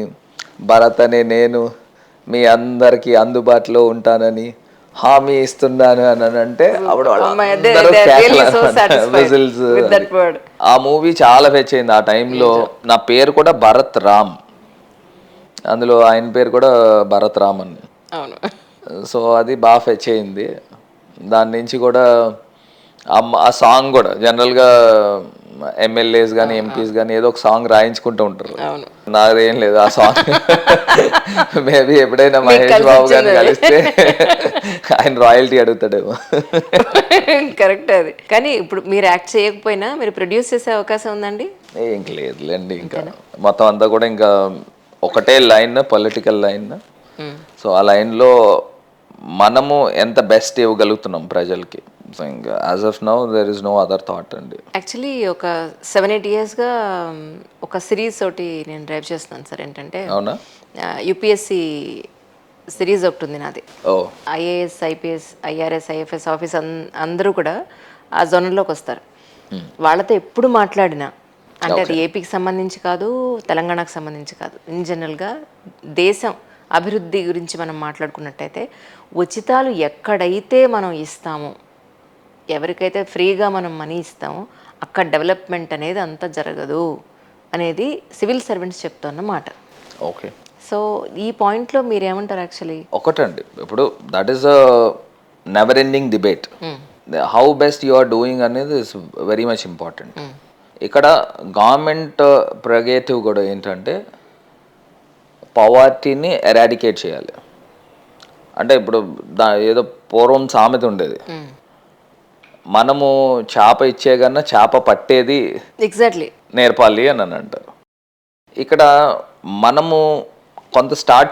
భరత్ అనే నేను మీ అందరికీ అందుబాటులో ఉంటానని హామీ ఇస్తున్నాను అని అంటే అప్పుడు విజిల్స్. ఆ మూవీ చాలా ఫెచ్ అయింది. ఆ టైంలో నా పేరు కూడా భరత్ రామ్, అందులో ఆయన పేరు కూడా భరత్ రామ్ అని. సో అది బాగా ఫెచ్ అయింది. దాని నుంచి కూడా ఆ సాంగ్ కూడా జనరల్గా ఎమ్మెల్యేస్ కానీ ఎంపీస్ కానీ ఏదో ఒక సాంగ్ రాయించుకుంటూ ఉంటారు. నాదేం లేదు ఆ సాంగ్. మేబీ ఎప్పుడైనా మహేష్ బాబు గారిని కలిస్తే ఆయన రాయల్టీ అడుగుతాడేమో.
కరెక్ట్ అది. కానీ ఇప్పుడు మీరు యాక్ట్ చేయకపోయినా మీరు ప్రొడ్యూస్ చేసే అవకాశం ఉందండి?
ఇంక లేదులేండి, ఇంకా మొత్తం అంతా కూడా ఇంకా ఒకటే లైన్, పొలిటికల్ లైన్. సో ఆ లైన్లో మనము ఎంత బెస్ట్ ఇవ్వగలుగుతున్నాం ప్రజలకి. సో ఇంకా as of now there is no other thought అండి.
యాక్చువల్లీ ఒక 7-8 yearsగా ఒక సిరీస్ ఒకటి నేను డ్రైవ్ చేస్తున్నాను సార్. ఏంటంటే
అవునా,
యూపీఎస్సి సిరీస్ ఒకటి ఉంది నాది.
ఓ
IAS, IPS, IRS, IFS office అందరూ కూడా ఆ జోనల్లోకి వస్తారు. వాళ్ళతో ఎప్పుడు మాట్లాడినా, అంటే అది ఏపీకి సంబంధించి కాదు, తెలంగాణకు సంబంధించి కాదు, ఇన్ జనరల్గా దేశం అభివృద్ధి గురించి మనం మాట్లాడుకున్నట్టయితే ఉచితాలు ఎక్కడైతే మనం ఇస్తామో, ఎవరికైతే ఫ్రీగా మనం మనీ ఇస్తామో అక్కడ డెవలప్మెంట్ అనేది అంత జరగదు అనేది సివిల్ సర్వెంట్స్ చెప్తున్నమాట.
ఓకే.
సో ఈ పాయింట్లో మీరేమంటారు? యాక్చువల్లీ
ఒకటండి, ఇప్పుడు that is a never ending debate. How best you are doing అనేది ఇస్ వెరీ మచ్ ఇంపార్టెంట్. ఇక్కడ గవర్నమెంట్ ప్రెగేటివ్ కూడా ఏంటంటే పవర్టీని ఎరాడికేట్ చేయాలి. అంటే ఇప్పుడు ఏదో పూర్వం సామెత ఉండేది, మనము చేప ఇచ్చే కన్నా చేప పట్టేది
ఎగ్జాక్ట్లీ
నేర్పాలి అని అంటారు. ఇక్కడ మనము కొంత స్టార్ట్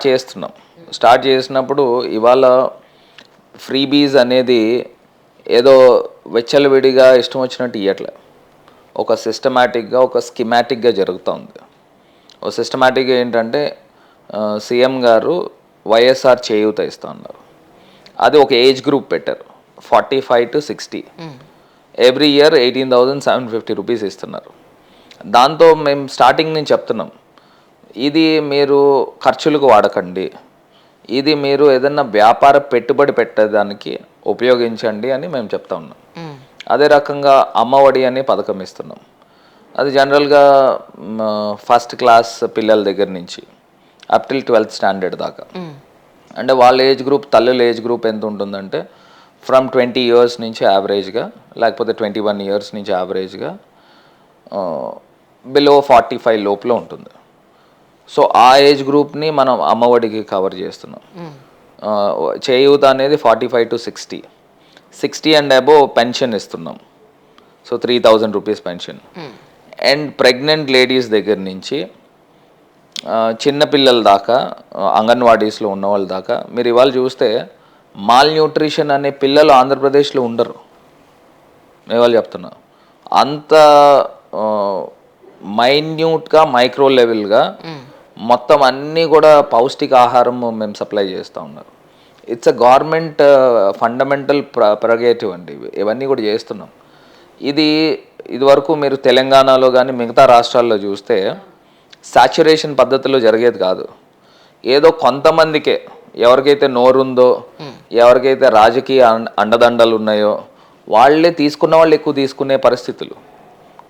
చేసినప్పుడు ఇవాళ ఫ్రీబీస్ అనేది ఏదో వెచ్చలవిడిగా ఇష్టం వచ్చినట్టు ఇవ్వట్లే. ఒక సిస్టమాటిక్గా, ఒక స్కిమాటిక్గా జరుగుతుంది. ఒక సిస్టమాటిక్గా ఏంటంటే సీఎం గారు వైఎస్ఆర్ చేయూత ఇస్తా ఉన్నారు. అది ఒక ఏజ్ గ్రూప్ పెట్టారు, 45 to 60. ఎవ్రీ ఇయర్ 18,750 రూపీస్ ఇస్తున్నారు. దాంతో మేము స్టార్టింగ్ నుంచి చెప్తున్నాం, ఇది మీరు ఖర్చులకు వాడకండి, ఇది మీరు ఏదన్నా వ్యాపార పెట్టుబడి పెట్టడానికి ఉపయోగించండి అని మేము చెప్తా ఉన్నాం. అదే రకంగా అమ్మఒడి అనే పథకం ఇస్తున్నాం. అది జనరల్గా ఫస్ట్ క్లాస్ పిల్లల దగ్గర నుంచి అప్ టిల్ 12th స్టాండర్డ్ దాకా. అంటే వాళ్ళ ఏజ్ గ్రూప్, తల్లుల ఏజ్ గ్రూప్ ఎంత ఉంటుందంటే ఫ్రమ్ 20 years నుంచి యావరేజ్గా, లేకపోతే 21 years నుంచి యావరేజ్గా బిలో 45 లోపల ఉంటుంది. సో ఆ ఏజ్ గ్రూప్ని మనం అమ్మఒడికి కవర్ చేస్తున్నాం. చేయూత అనేది 45 to 60 అండ్ అబోవ్ పెన్షన్ ఇస్తున్నాం. So 3,000 rupees pension. And pregnant ladies దగ్గర నుంచి చిన్నపిల్లల దాకా, అంగన్వాడీస్లో ఉన్న వాళ్ళ దాకా మీరు ఇవాళ చూస్తే మాల్ న్యూట్రిషన్ అనే పిల్లలు ఆంధ్రప్రదేశ్లో ఉండరు. నేను ఇవాళ చెప్తున్నా, అంత మైన్యూట్గా మైక్రో లెవెల్గా మొత్తం అన్నీ కూడా పౌష్టికాహారం మేము సప్లై చేస్తూ ఉన్నారు. It's a government fundamental prerogative అండి. ఇవన్నీ కూడా చేస్తున్నాం. ఇదివరకు మీరు తెలంగాణలో కానీ మిగతా రాష్ట్రాల్లో చూస్తే సాచురేషన్ పద్ధతిలో జరిగేది కాదు. ఏదో కొంతమందికే, ఎవరికైతే నోరుందో, ఎవరికైతే రాజకీయ అండదండలు ఉన్నాయో వాళ్ళే తీసుకున్న వాళ్ళు ఎక్కువ తీసుకునే పరిస్థితులు.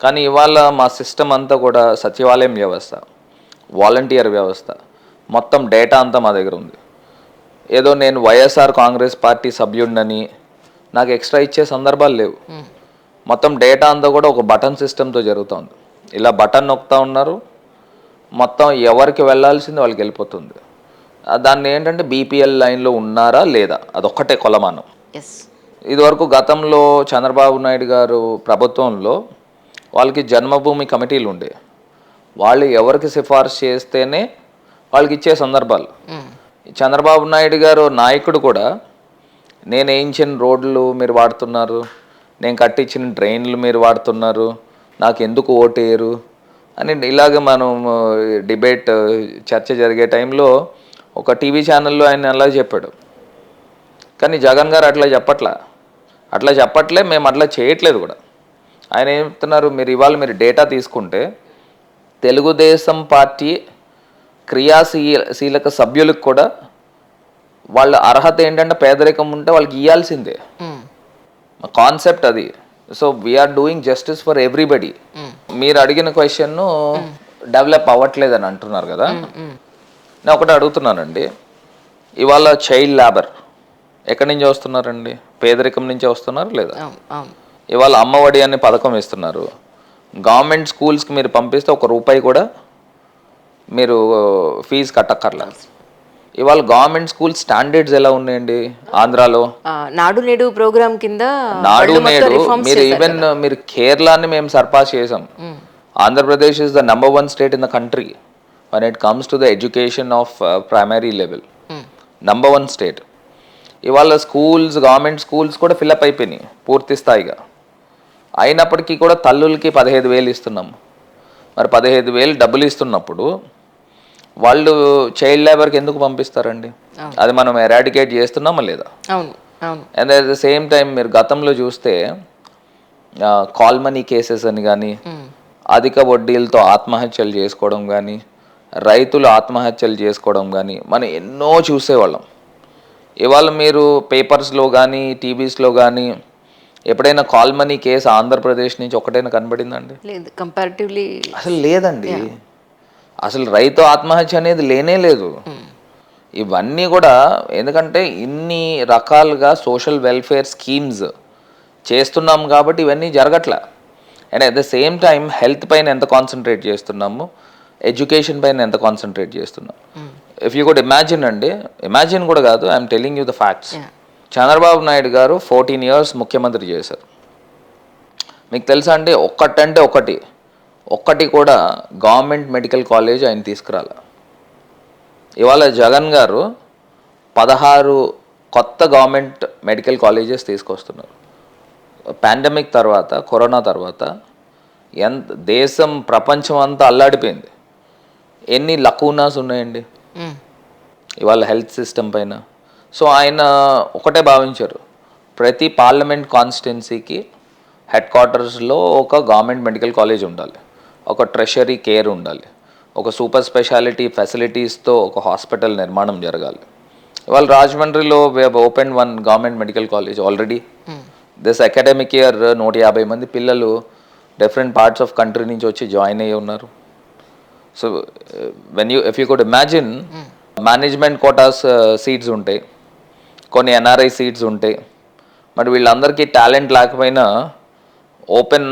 కానీ ఇవాళ మా సిస్టమ్ అంతా కూడా సచివాలయం వ్యవస్థ, వాలంటీర్ వ్యవస్థ, మొత్తం డేటా అంతా మా దగ్గర ఉంది. ఏదో నేను వైఎస్ఆర్ కాంగ్రెస్ పార్టీ సభ్యుడినని నాకు ఎక్స్ట్రా ఇచ్చే సందర్భాలు లేవు. మొత్తం డేటా అంతా కూడా ఒక బటన్ సిస్టంతో జరుగుతుంది. ఇలా బటన్ నొక్కుతూ ఉన్నారు, మొత్తం ఎవరికి వెళ్ళాల్సింది వాళ్ళకి వెళ్ళిపోతుంది. దాన్ని ఏంటంటే బీపీఎల్ లైన్లో ఉన్నారా లేదా అదొక్కటే కొలమానం. ఇదివరకు గతంలో చంద్రబాబు నాయుడు గారు ప్రభుత్వంలో వాళ్ళకి జన్మభూమి కమిటీలు ఉండే, వాళ్ళు ఎవరికి సిఫార్సు చేస్తేనే వాళ్ళకి ఇచ్చే సందర్భాలు. చంద్రబాబు నాయుడు గారు నాయకుడు కూడా నేను వేయించిన రోడ్లు మీరు వాడుతున్నారు, నేను కట్టించిన ట్రైన్లు మీరు వాడుతున్నారు, నాకు ఎందుకు ఓటేయరు అని ఇలాగ మనం డిబేట్ చర్చ జరిగే టైంలో ఒక టీవీ ఛానల్లో ఆయన అలా చెప్పాడు. కానీ జగన్ గారు అట్లా చెప్పట్లే, మేము అట్లా చేయట్లేదు కూడా. ఆయన ఏం చెప్తున్నారు, మీరు డేటా తీసుకుంటే తెలుగుదేశం పార్టీ క్రియాశీలక సభ్యులకు కూడా వాళ్ళ అర్హత ఏంటంటే పేదరికం ఉంటే వాళ్ళకి ఇవ్వాల్సిందే. కాన్సెప్ట్ అది. So we are doing justice for everybody. మీరు అడిగిన క్వశ్చన్ డెవలప్ అవ్వట్లేదని అంటున్నారు కదా, నేను ఒకటి అడుగుతున్నానండి. ఇవాళ చైల్డ్ లేబర్ ఎక్కడి నుంచి వస్తున్నారండి? పేదరికం నుంచి వస్తున్నారు లేదా? ఇవాళ అమ్మఒడి అనే పథకం ఇస్తున్నారు. గవర్నమెంట్ స్కూల్స్కి మీరు పంపిస్తే ₹1 కూడా మీరు ఫీజు కట్టక్కర్లా. ఇవాళ గవర్నమెంట్ స్కూల్ స్టాండర్డ్స్ ఎలా ఉన్నాయండి ఆంధ్రాలో?
నాడు నేడు ప్రోగ్రామ్ కింద
నాడు నేడు మీరు కేరళని మేము సర్పాస్ చేసాం. Andhra Pradesh is the number 1 state in the country when it comes to the education of primary level. Number 1 state. ఇవాళ స్కూల్స్, గవర్నమెంట్ స్కూల్స్ కూడా ఫిల్అప్ అయిపోయినాయి పూర్తి స్థాయిగా. అయినప్పటికీ కూడా తల్లులకి 15,000 ఇస్తున్నాము. మరి 15,000 డబ్బులు ఇస్తున్నప్పుడు వాళ్ళు చైల్డ్ లేబర్కి ఎందుకు పంపిస్తారండి? అది మనం ఎరాడికేట్ చేస్తున్నామా లేదా? And at the same time మీరు గతంలో చూస్తే కాల్ మనీ కేసెస్ అని కానీ, అధిక వడ్డీలతో ఆత్మహత్యలు చేసుకోవడం కానీ, రైతులు ఆత్మహత్యలు చేసుకోవడం కానీ మనం ఎన్నో చూసేవాళ్ళం. ఇవాళ మీరు పేపర్స్లో కానీ టీవీస్లో కానీ ఎప్పుడైనా కాల్ మనీ కేసు ఆంధ్రప్రదేశ్ నుంచి ఒకటైనా కనబడిందండి?
కంపారిటివ్లీ
అసలు లేదండి. అసలు రైతు ఆత్మహత్య అనేది లేనే లేదు. ఇవన్నీ కూడా ఎందుకంటే ఇన్ని రకాలుగా సోషల్ వెల్ఫేర్ స్కీమ్స్ చేస్తున్నాం కాబట్టి ఇవన్నీ జరగట్లా. And at the same time health పైన ఎంత కాన్సన్ట్రేట్ చేస్తున్నాము, ఎడ్యుకేషన్ పైన ఎంత కాన్సన్ట్రేట్ చేస్తున్నాం. ఇఫ్ యూ కుడ్ ఇమాజిన్ కూడా కాదు, I'm telling you the facts. Chandrababu Naidu గారు 14 years ముఖ్యమంత్రి చేశారు. మీకు తెలుసా అండి, ఒక్కటి కూడా గవర్నమెంట్ మెడికల్ కాలేజ్ ఆయన తీసుకురాల. ఇవాళ జగన్ గారు 16 కొత్త గవర్నమెంట్ మెడికల్ కాలేజెస్ తీసుకొస్తున్నారు. పాండమిక్ తర్వాత, కరోనా తర్వాత దేశం, ప్రపంచం అంతా అల్లాడిపోయింది. ఎన్ని లకూనాస్ ఉన్నాయండి ఇవాళ హెల్త్ సిస్టమ్ పైన. సో ఆయన ఒకటే భావించారు, ప్రతి పార్లమెంట్ కాన్స్టిట్యున్సీకి హెడ్ క్వార్టర్స్లో ఒక గవర్నమెంట్ మెడికల్ కాలేజ్ ఉండాలి, ఒక ట్రెషరీ కేర్ ఉండాలి, ఒక సూపర్ స్పెషాలిటీ ఫెసిలిటీస్తో ఒక హాస్పిటల్ నిర్మాణం జరగాలి. ఇవాళ రాజమండ్రిలో we have open one government medical college already. This academic year 150 మంది పిల్లలు డిఫరెంట్ పార్ట్స్ ఆఫ్ కంట్రీ నుంచి వచ్చి జాయిన్ అయ్యి ఉన్నారు. So if you could imagine, management Kotas seats ఉంటాయి, కొన్ని ఎన్ఆర్ఐ సీట్స్ ఉంటాయి. మరి వీళ్ళందరికీ టాలెంట్ లేకపోయినా ఓపెన్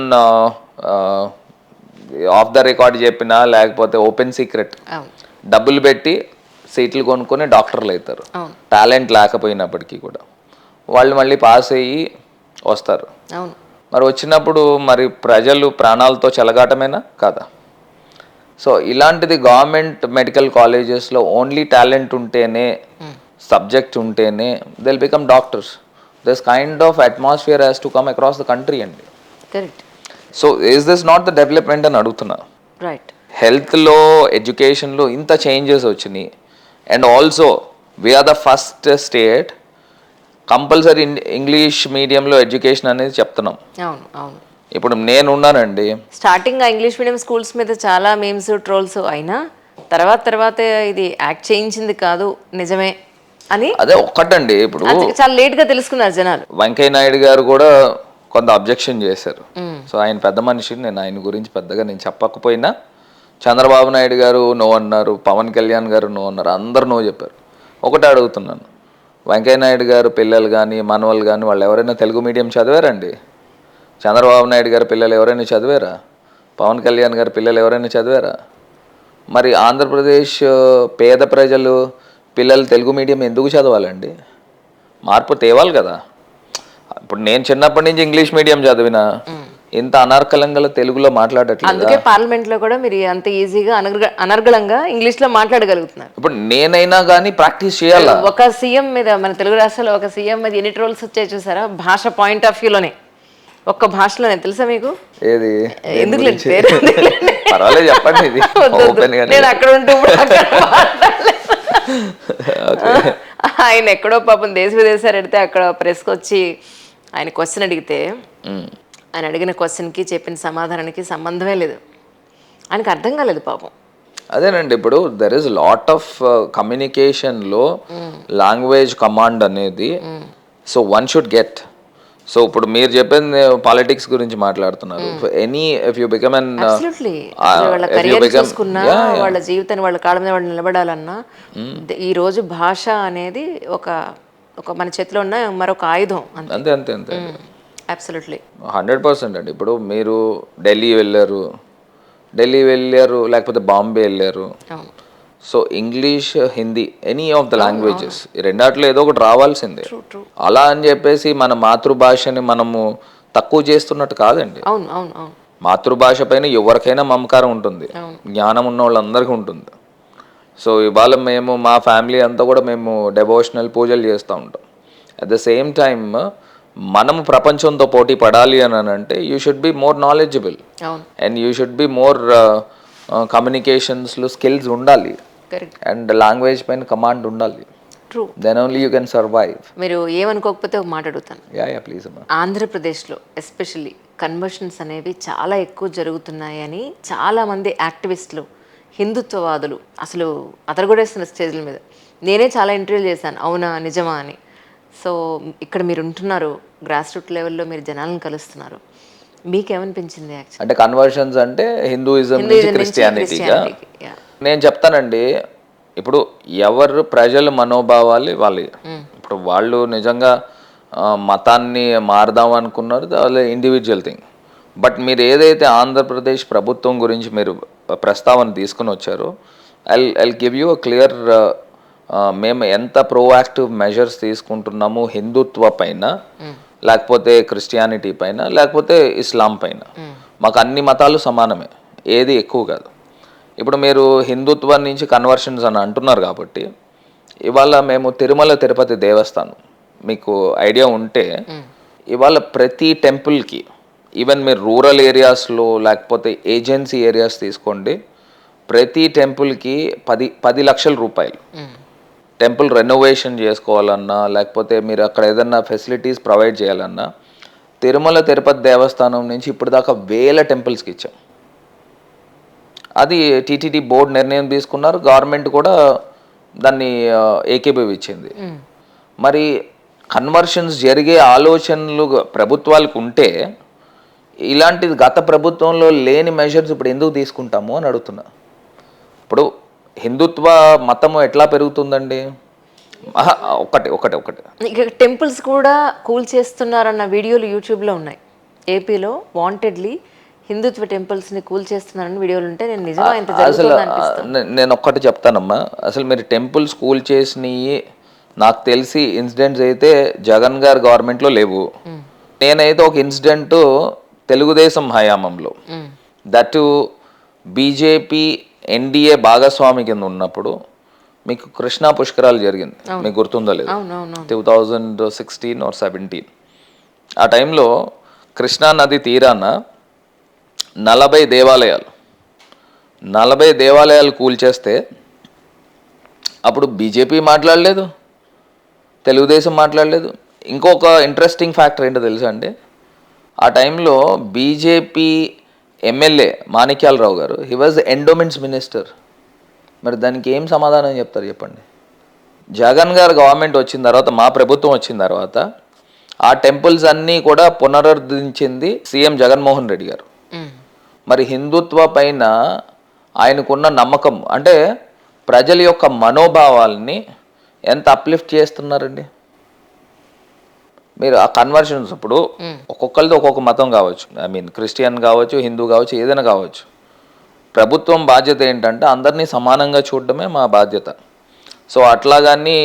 ఆఫ్ ద రికార్డ్ చెప్పినా లేకపోతే ఓపెన్ సీక్రెట్ డబ్బులు పెట్టి సీట్లు కొనుక్కొని డాక్టర్లు అవుతారు, టాలెంట్ లేకపోయినప్పటికీ కూడా. వాళ్ళు మళ్ళీ పాస్ అయ్యి వస్తారు. మరి వచ్చినప్పుడు మరి ప్రజలు ప్రాణాలతో చెలగాటమేనా కాదా? సో ఇలాంటిది గవర్నమెంట్ మెడికల్ కాలేజెస్లో ఓన్లీ టాలెంట్ ఉంటేనే, సబ్జెక్ట్ ఉంటేనే they will become doctors. This kind of atmosphere has to come across the country అండి. So is this not the development అని అడుగుతున్నా. హెల్త్లో, ఎడ్యుకేషన్లో ఇంత చేంజెస్ వచ్చినాయి. And also we're the first state compulsory English మీడియంలో ఎడ్యుకేషన్ అనేది చెప్తున్నాం. ఇప్పుడు నేను ఉన్నానండి,
స్టార్టింగ్ ఇంగ్లీష్ మీడియం స్కూల్స్ మీద చాలా మీమ్స్, ట్రోల్స్ అయినా తర్వాత ఇది యాక్ట్ చేయించింది కాదు, నిజమే అని
అదే ఒక్కటండి. ఇప్పుడు
చాలా లేట్ గా తెలుసుకున్నారు జనాలు.
వెంకయ్య నాయుడు గారు కూడా కొంత అబ్జెక్షన్ చేశారు. సో ఆయన పెద్ద మనిషి, నేను ఆయన గురించి పెద్దగా నేను చెప్పకపోయినా చంద్రబాబు నాయుడు గారు నో అన్నారు, పవన్ కళ్యాణ్ గారు నో అన్నారు, అందరు నో చెప్పారు. ఒకటే అడుగుతున్నాను, వెంకయ్య నాయుడు గారు పిల్లలు కానీ మనవలు కానీ వాళ్ళు ఎవరైనా తెలుగు మీడియం చదివారండి? చంద్రబాబు నాయుడు గారి పిల్లలు ఎవరైనా చదివారా? పవన్ కళ్యాణ్ గారి పిల్లలు ఎవరైనా చదివారా? మరి ఆంధ్రప్రదేశ్ పేద ప్రజలు పిల్లలు తెలుగు మీడియం ఎందుకు చదవాలండి? మార్పు తేవాలి కదా. ఇప్పుడు నేను చిన్నప్పటి నుంచి ఇంగ్లీష్ మీడియం చదివిన, ఇంత అనర్గళంగా తెలుగులో మాట్లాడట్లేదు.
అందుకే పార్లమెంట్ లో కూడా మీరు అంత ఈజీగా అనర్గళంగా ఇంగ్లీష్ లో మాట్లాడగలుగుతున్నారు.
ఇప్పుడు నేనైనా కానీ ప్రాక్టీస్ చేయాలా?
ఒక సీఎం మీద, మన తెలుగు రాష్ట్రాల్లో ఒక సీఎం మీద ఎన్ని ట్రోల్స్ వచ్చాయి చూసారా? భాష పాయింట్ ఆఫ్ వ్యూలోనే, ఒక్క భాషలోనే. తెలుసా మీకు?
ఏది?
ఎందుకు
పర్వాలేదు చెప్పండి. ఇది
నేను అక్కడ ఉంటూ ఆయన ఎక్కడో పాపం దేశ విదేశాలు ఎడితే అక్కడ ప్రెస్కి వచ్చి ఆయన క్వశ్చన్ అడిగితే ఆయన అడిగిన క్వశ్చన్కి చెప్పిన సమాధానానికి సంబంధమే లేదు. ఆయనకు అర్థం కాలేదు పాపం.
అదేనండి, ఇప్పుడు దెర్ ఇస్ లాట్ ఆఫ్ కమ్యూనికేషన్లో లాంగ్వేజ్ కమాండ్ అనేది. So one should get. So ఇప్పుడు మీరు చెప్పింది పాలిటిక్స్ గురించి మాట్లాడుతున్నారు. Any if you become an
వాళ్ళ కెరియర్ చూసుకున్నా, వాళ్ళ జీవితాన్ని వాళ్ళ కాళ్ళ మీద వాళ్ళు నిలబడాలన్నా ఈ రోజు భాష అనేది ఒక మన చేతిలో ఉన్న మరొక ఆయుధం.
అంతే అంతే అంతే.
అబ్సల్యూట్లీ
100% అండి. ఇప్పుడు మీరు ఢిల్లీ వెళ్ళారు లేకపోతే బాంబే వెళ్ళారు. So English, Hindi, any of the languages ఈ రెండాట్లో ఏదో ఒకటి రావాల్సిందే. అలా అని చెప్పేసి మన మాతృభాషని మనము తక్కువ చేస్తున్నట్టు కాదండి. మాతృభాష పైన ఎవరికైనా మమకారం ఉంటుంది, జ్ఞానం ఉన్న వాళ్ళందరికీ ఉంటుంది. సో ఇవాళ మేము మా ఫ్యామిలీ అంతా కూడా మేము డెవోషనల్ పూజలు చేస్తూ ఉంటాం. అట్ ద సేమ్ టైమ్ మనము ప్రపంచంతో పోటీ పడాలి అని అంటే you should be more knowledgeable and you should be more కమ్యూనికేషన్స్లో స్కిల్స్ ఉండాలి అండ్ లాంగ్వేజ్ పైన కమాండ్ ఉండాలి. Then only you can survive.
మీరు ఏమనుకోకపోతే ఒక మాట అడుగుతాను.
ప్లీజ్ అమ్మా.
ఆంధ్రప్రదేశ్లో ఎస్పెషల్లీ కన్వర్షన్స్ అనేవి చాలా ఎక్కువ జరుగుతున్నాయని చాలామంది యాక్టివిస్టులు, హిందుత్వవాదులు అసలు అతరగొడేస్తున్న స్టేజ్ల మీద. నేనే చాలా ఇంటర్వ్యూలు చేశాను, అవునా నిజమా అని. సో ఇక్కడ మీరు ఉంటున్నారు, గ్రాస్ రూట్ లెవెల్లో మీరు జనాలను కలుస్తున్నారు, మీకేమనిపించింది?
అంటే కన్వర్షన్స్ అంటే హిందూయిజం నుంచి క్రిస్టియానిటీగా నేను చెప్తానండి. ఇప్పుడు ఎవరు ప్రజల మనోభావాలు వాళ్ళు, ఇప్పుడు వాళ్ళు నిజంగా మతాన్ని మారదాం అనుకున్నారు, వాళ్ళ ఇండివిజువల్ థింగ్. బట్ మీరు ఏదైతే ఆంధ్రప్రదేశ్ ప్రభుత్వం గురించి మీరు ప్రస్తావన తీసుకుని వచ్చారో, I'll give you a clear, మేము ఎంత ప్రోయాక్టివ్ మెజర్స్ తీసుకుంటున్నాము హిందుత్వ పైన, లేకపోతే క్రిస్టియానిటీ పైన, లేకపోతే ఇస్లాం పైన. మాకు అన్ని మతాలు సమానమే, ఏది ఎక్కువ కాదు. ఇప్పుడు మీరు హిందుత్వం నుంచి కన్వర్షన్స్ అని అంటున్నారు కాబట్టి, ఇవాళ మేము తిరుమల తిరుపతి దేవస్థానం మీకు ఐడియా ఉంటే, ఇవాళ ప్రతి టెంపుల్కి, ఈవెన్ మీరు రూరల్ ఏరియాస్లో లేకపోతే ఏజెన్సీ ఏరియాస్ తీసుకోండి, ప్రతి టెంపుల్కి 10 లక్షల రూపాయలు. టెంపుల్ రెనోవేషన్ చేసుకోవాలన్నా లేకపోతే మీరు అక్కడ ఏదన్నా ఫెసిలిటీస్ ప్రొవైడ్ చేయాలన్నా తిరుమల తిరుపతి దేవస్థానం నుంచి ఇప్పుడు దాకా 1000 టెంపుల్స్కి ఇచ్చాం. అది టీటీడీ బోర్డు నిర్ణయం తీసుకున్నారు, గవర్నమెంట్ కూడా దాన్ని ఏకీభవించింది. మరి కన్వర్షన్స్ జరిగే ఆలోచనలు ప్రభుత్వాలకు ఉంటే ఇలాంటిది గత ప్రభుత్వంలో లేని మెజర్స్ ఇప్పుడు ఎందుకు తీసుకుంటాము అని అడుగుతున్నా. ఇప్పుడు హిందుత్వ మతము ఎట్లా పెరుగుతుందండి? ఒకటి
ఇక టెంపుల్స్ కూడా కూల్ చేస్తున్నారన్న వీడియోలు యూట్యూబ్లో ఉన్నాయి. ఏపీలో వాంటెడ్లీ హిందుత్వ టెంపుల్స్ని కూల్ చేస్తున్నారని వీడియోలు ఉంటే నేను నిజంగా ఇంత జరుగుతుందని అనిపిస్తుంది.
నేను ఒక్కటి చెప్తానమ్మా, అసలు మీరు టెంపుల్స్ కూల్ చేసినవి నాకు తెలిసి ఇన్సిడెంట్స్ అయితే జగన్ గారి గవర్నమెంట్లో లేవు. నేనైతే ఒక ఇన్సిడెంట్ తెలుగుదేశం హయాంలో, దట్ బీజేపీ ఎన్డీఏ భాగస్వామి కింద ఉన్నప్పుడు మీకు కృష్ణా పుష్కరాలు జరిగింది, మీకు గుర్తుందో లేదు, 2016 or 17. ఆ టైంలో కృష్ణా నది తీరాన 40 దేవాలయాలు కూల్చేస్తే అప్పుడు బీజేపీ మాట్లాడలేదు, తెలుగుదేశం మాట్లాడలేదు. ఇంకొక ఇంట్రెస్టింగ్ ఫ్యాక్టర్ ఏంటో తెలుసా అండి, ఆ టైంలో బీజేపీ ఎమ్మెల్యే మాణిక్యాలరావు గారు, హీ వాజ్ ఎండోమెంట్స్ మినిస్టర్. మరి దానికి ఏం సమాధానం చెప్తారు చెప్పండి? జగన్ గారు గవర్నమెంట్ వచ్చిన తర్వాత, మా ప్రభుత్వం వచ్చిన తర్వాత ఆ టెంపుల్స్ అన్నీ కూడా పునరుద్ధరించింది సీఎం జగన్మోహన్ రెడ్డి గారు. మరి హిందుత్వ పైన ఆయనకున్న నమ్మకం అంటే ప్రజల యొక్క మనోభావాల్ని ఎంత అప్లిఫ్ట్ చేస్తున్నారండి మీరు. ఆ కన్వర్షన్స్ ఇప్పుడు ఒక్కొక్కరిది ఒక్కొక్క మతం కావచ్చు, ఐ మీన్ క్రిస్టియన్ కావచ్చు, హిందూ కావచ్చు, ఏదైనా కావచ్చు. ప్రభుత్వం బాధ్యత ఏంటంటే అందరినీ సమానంగా చూడడమే మా బాధ్యత. సో అట్లాగాని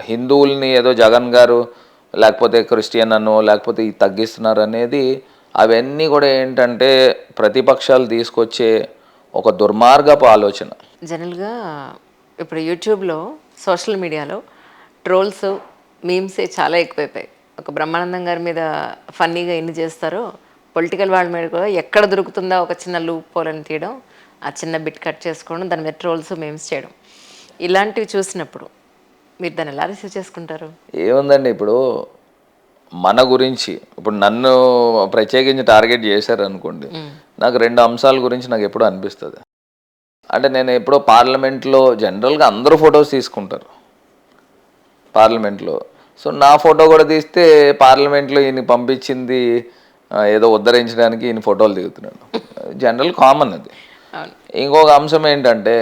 హిందువుల్ని ఏదో జగన్ గారు లేకపోతే క్రిస్టియన్ అనో లేకపోతే ఇది తగ్గిస్తున్నారు అనేది, అవన్నీ కూడా ఏంటంటే ప్రతిపక్షాలు తీసుకొచ్చే ఒక దుర్మార్గపు ఆలోచన.
జనరల్గా ఇప్పుడు యూట్యూబ్లో సోషల్ మీడియాలో ట్రోల్స్ మీమ్సే చాలా ఎక్కువైపోయాయి. ఒక బ్రహ్మానందం గారి మీద ఫన్నీగా ఎన్ని చేస్తారో, పొలిటికల్ వాళ్ళ మీద కూడా ఎక్కడ దొరుకుతుందో ఒక చిన్న లూప్ పోలని తీయడం, ఆ చిన్న బిట్ కట్ చేసుకోవడం, దాని మీద ట్రోల్స్ మీమ్స్ చేయడం, ఇలాంటివి చూసినప్పుడు మీరు దాన్ని ఎలా రిసీవ్ చేసుకుంటారు?
ఏముందండి, ఇప్పుడు మన గురించి ఇప్పుడు నన్ను ప్రత్యేకించి టార్గెట్ చేశారు అనుకోండి, నాకు 2 అంశాల గురించి నాకు ఎప్పుడూ అనిపిస్తుంది. అంటే నేను ఎప్పుడో పార్లమెంట్లో జనరల్గా అందరూ ఫొటోస్ తీసుకుంటారు పార్లమెంట్లో. సో నా ఫోటో కూడా తీస్తే పార్లమెంట్లో ఈయన పంపించింది ఏదో ఉద్ధరించడానికి ఈయన ఫోటోలు దిగుతున్నాడు, జనరల్ కామన్ అది. ఇంకొక అంశం ఏంటంటే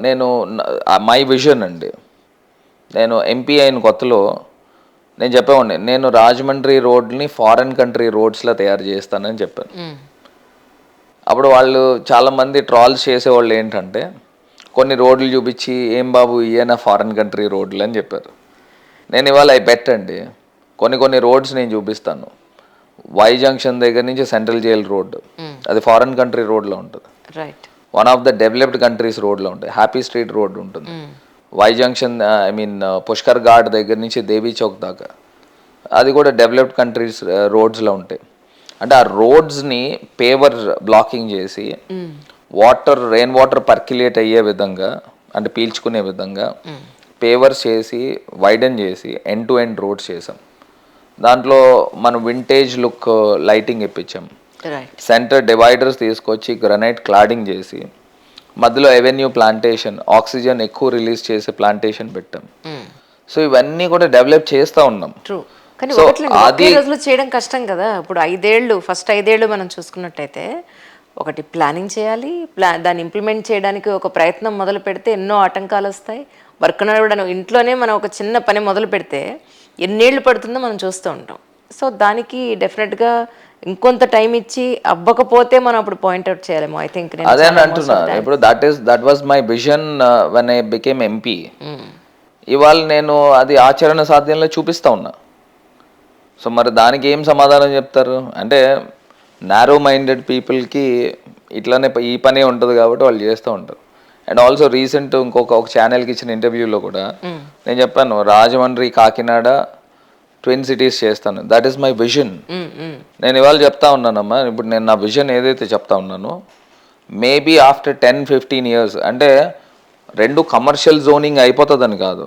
నేను మై విజన్ అండి, నేను ఎంపీ అయిన కొత్తలో నేను చెప్పేవాడిని, నేను రాజమండ్రి రోడ్ని ఫారెన్ కంట్రీ రోడ్స్లో తయారు చేస్తానని చెప్పాను. అప్పుడు వాళ్ళు చాలామంది ట్రాల్స్ చేసేవాళ్ళు ఏంటంటే కొన్ని రోడ్లు చూపించి, ఏం బాబు ఇయేనా ఫారెన్ కంట్రీ రోడ్లు అని చెప్పారు. నేను ఇవాళ అవి పెట్టండి, కొన్ని రోడ్స్ నేను చూపిస్తాను. వై జంక్షన్ దగ్గర నుంచి సెంట్రల్ జైల్ రోడ్, అది ఫారెన్ కంట్రీ రోడ్లో ఉంటుంది.
Right.
One of the developed countries రోడ్లో ఉంటుంది. హ్యాపీ స్ట్రీట్ రోడ్ ఉంటుంది. Y junction I mean Pushkar ghat దగ్గర నుంచి దేవీ చౌక్ దాకా అది కూడా డెవలప్డ్ కంట్రీస్ రోడ్స్లో ఉంటాయి. అంటే ఆ రోడ్స్ని పేవర్ బ్లాకింగ్ చేసి రెయిన్ వాటర్ పర్క్యులేట్ అయ్యే విధంగా, అంటే పీల్చుకునే విధంగా పేవర్స్ చేసి వైడన్ చేసి ఎండ్ టు ఎండ్ రోడ్స్ చేసాం. దాంట్లో మనం వింటేజ్ లుక్ లైటింగ్ ఇప్పించాం. సెంటర్ డివైడర్స్ తీసుకొచ్చి గ్రనైట్ క్లాడింగ్ చేసి మధ్యలో ఎవెన్యూ ప్లాంటేషన్, ఆక్సిజన్ ఎక్కువ రిలీజ్ చేసే ప్లాంటేషన్ పెట్టాం. సో ఇవన్నీ కూడా డెవలప్ చేస్తూ ఉన్నాం.
కానీ ఒకే రోజులో చేయడం కష్టం కదా. ఇప్పుడు ఫస్ట్ 5 ఏళ్ళు మనం చూసుకున్నట్టయితే ఒకటి ప్లానింగ్ చేయాలి, దాన్ని ఇంప్లిమెంట్ చేయడానికి ఒక ప్రయత్నం మొదలు పెడితే ఎన్నో ఆటంకాలు వస్తాయి. వర్క్ నడవడం, ఇంట్లోనే మనం ఒక చిన్న పని మొదలు పెడితే ఎన్నేళ్ళు పడుతుందో మనం చూస్తూ ఉంటాం. సో దానికి డెఫినెట్గా ఇంకొంత టైం ఇచ్చి అవ్వకపోతే మనం అప్పుడు పాయింట్అవుట్ చేయాలేమో. ఐ థింక్
అదే అంటున్నా. ఇప్పుడు that was my vision when I became MP. ఇవాళ నేను అది ఆచరణ సాధ్యంలో చూపిస్తా ఉన్నా. సో మరి దానికి ఏం సమాధానం చెప్తారు అంటే, నారో మైండెడ్ పీపుల్కి ఇట్లానే ఈ పనే ఉంటుంది కాబట్టి వాళ్ళు చేస్తూ ఉంటారు. అండ్ ఆల్సో రీసెంట్ ఒక ఛానల్కి ఇచ్చిన ఇంటర్వ్యూలో కూడా నేను చెప్పాను, రాజమండ్రి కాకినాడ ట్విన్ సిటీస్ చేస్తాను. That is my vision. నేను ఇవాళ చెప్తా ఉన్నానమ్మా, ఇప్పుడు నేను నా విజన్ ఏదైతే చెప్తా ఉన్నానో, మేబీ ఆఫ్టర్ 10-15 years, అంటే 2 కమర్షియల్ జోనింగ్ అయిపోతుందని కాదు,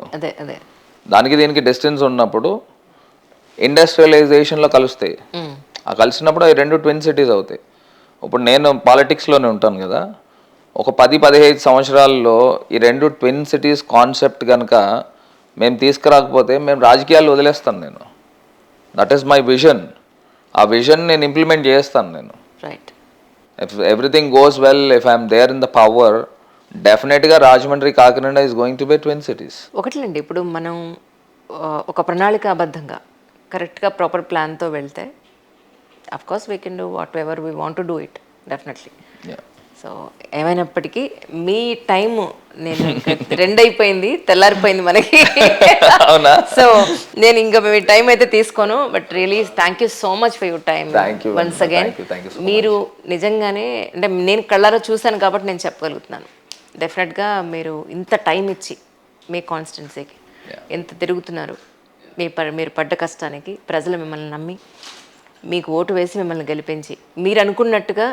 దానికి దీనికి డిస్టెన్స్ ఉన్నప్పుడు ఇండస్ట్రియలైజేషన్లో కలుస్తాయి. ఆ కలిసినప్పుడు అవి 2 ట్విన్ సిటీస్ అవుతాయి. ఇప్పుడు నేను పాలిటిక్స్లోనే ఉంటాను కదా, ఒక 10-15 సంవత్సరాల్లో ఈ 2 ట్విన్ సిటీస్ కాన్సెప్ట్ కనుక మేము తీసుకురాకపోతే మేము రాజకీయాలు వదిలేస్తాను నేను. That is my vision. ఆ విజన్ నేను ఇంప్లిమెంట్ చేస్తాను నేను.
Right.
If everything goes well, if I'm there in the power, డెఫినెట్గా Rajahmundry Kakinada is going to be twin cities.
ఒకటిలేండి, ఇప్పుడు మనం ఒక ప్రణాళికాబద్ధంగా కరెక్ట్గా ప్రాపర్ ప్లాన్తో వెళ్తే of course we can do whatever we want to do it definitely. So ఏమైనప్పటికీ మీ టైం నేను 2 అయిపోయింది, తెల్లారిపోయింది మనకి.
అవునా?
సో నేను ఇంకా మీ టైం అయితే తీసుకోను. But really thank you so much for your time
Thank you,
once again.
thank you so
మీరు నిజంగానే అంటే నేను కళ్ళారా చూశాను కాబట్టి నేను చెప్పగలుగుతున్నాను. డెఫినెట్గా మీరు ఇంత టైం ఇచ్చి మీ కాన్స్టిట్యున్సీకి ఎంత తిరుగుతున్నారు, మీరు పడ్డ కష్టానికి ప్రజలు మిమ్మల్ని నమ్మి మీకు ఓటు వేసి మిమ్మల్ని గెలిపించి మీరు అనుకున్నట్టుగా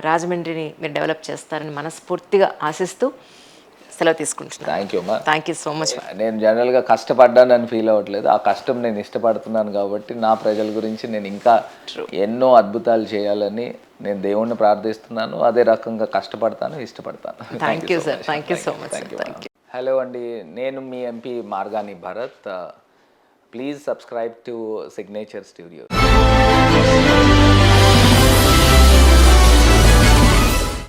రాజమండ్రిని మీరు డెవలప్ చేస్తారని మనస్ఫూర్తిగా ఆశిస్తూ సెలవు తీసుకుంటున్నాను.
థ్యాంక్ యూ అమ్మా.
Thank you so much.
నేను జనరల్గా కష్టపడ్డానని ఫీల్ అవ్వట్లేదు. ఆ కష్టం నేను ఇష్టపడుతున్నాను కాబట్టి నా ప్రజల గురించి నేను ఇంకా ఎన్నో అద్భుతాలు చేయాలని నేను దేవుణ్ణి ప్రార్థిస్తున్నాను. అదే రకంగా కష్టపడతాను, ఇష్టపడతాను.
Thank you sir. Thank you so much. Thank you.
Hello అండి, నేను మీ MP Margani Bharat. Please subscribe to signature studio.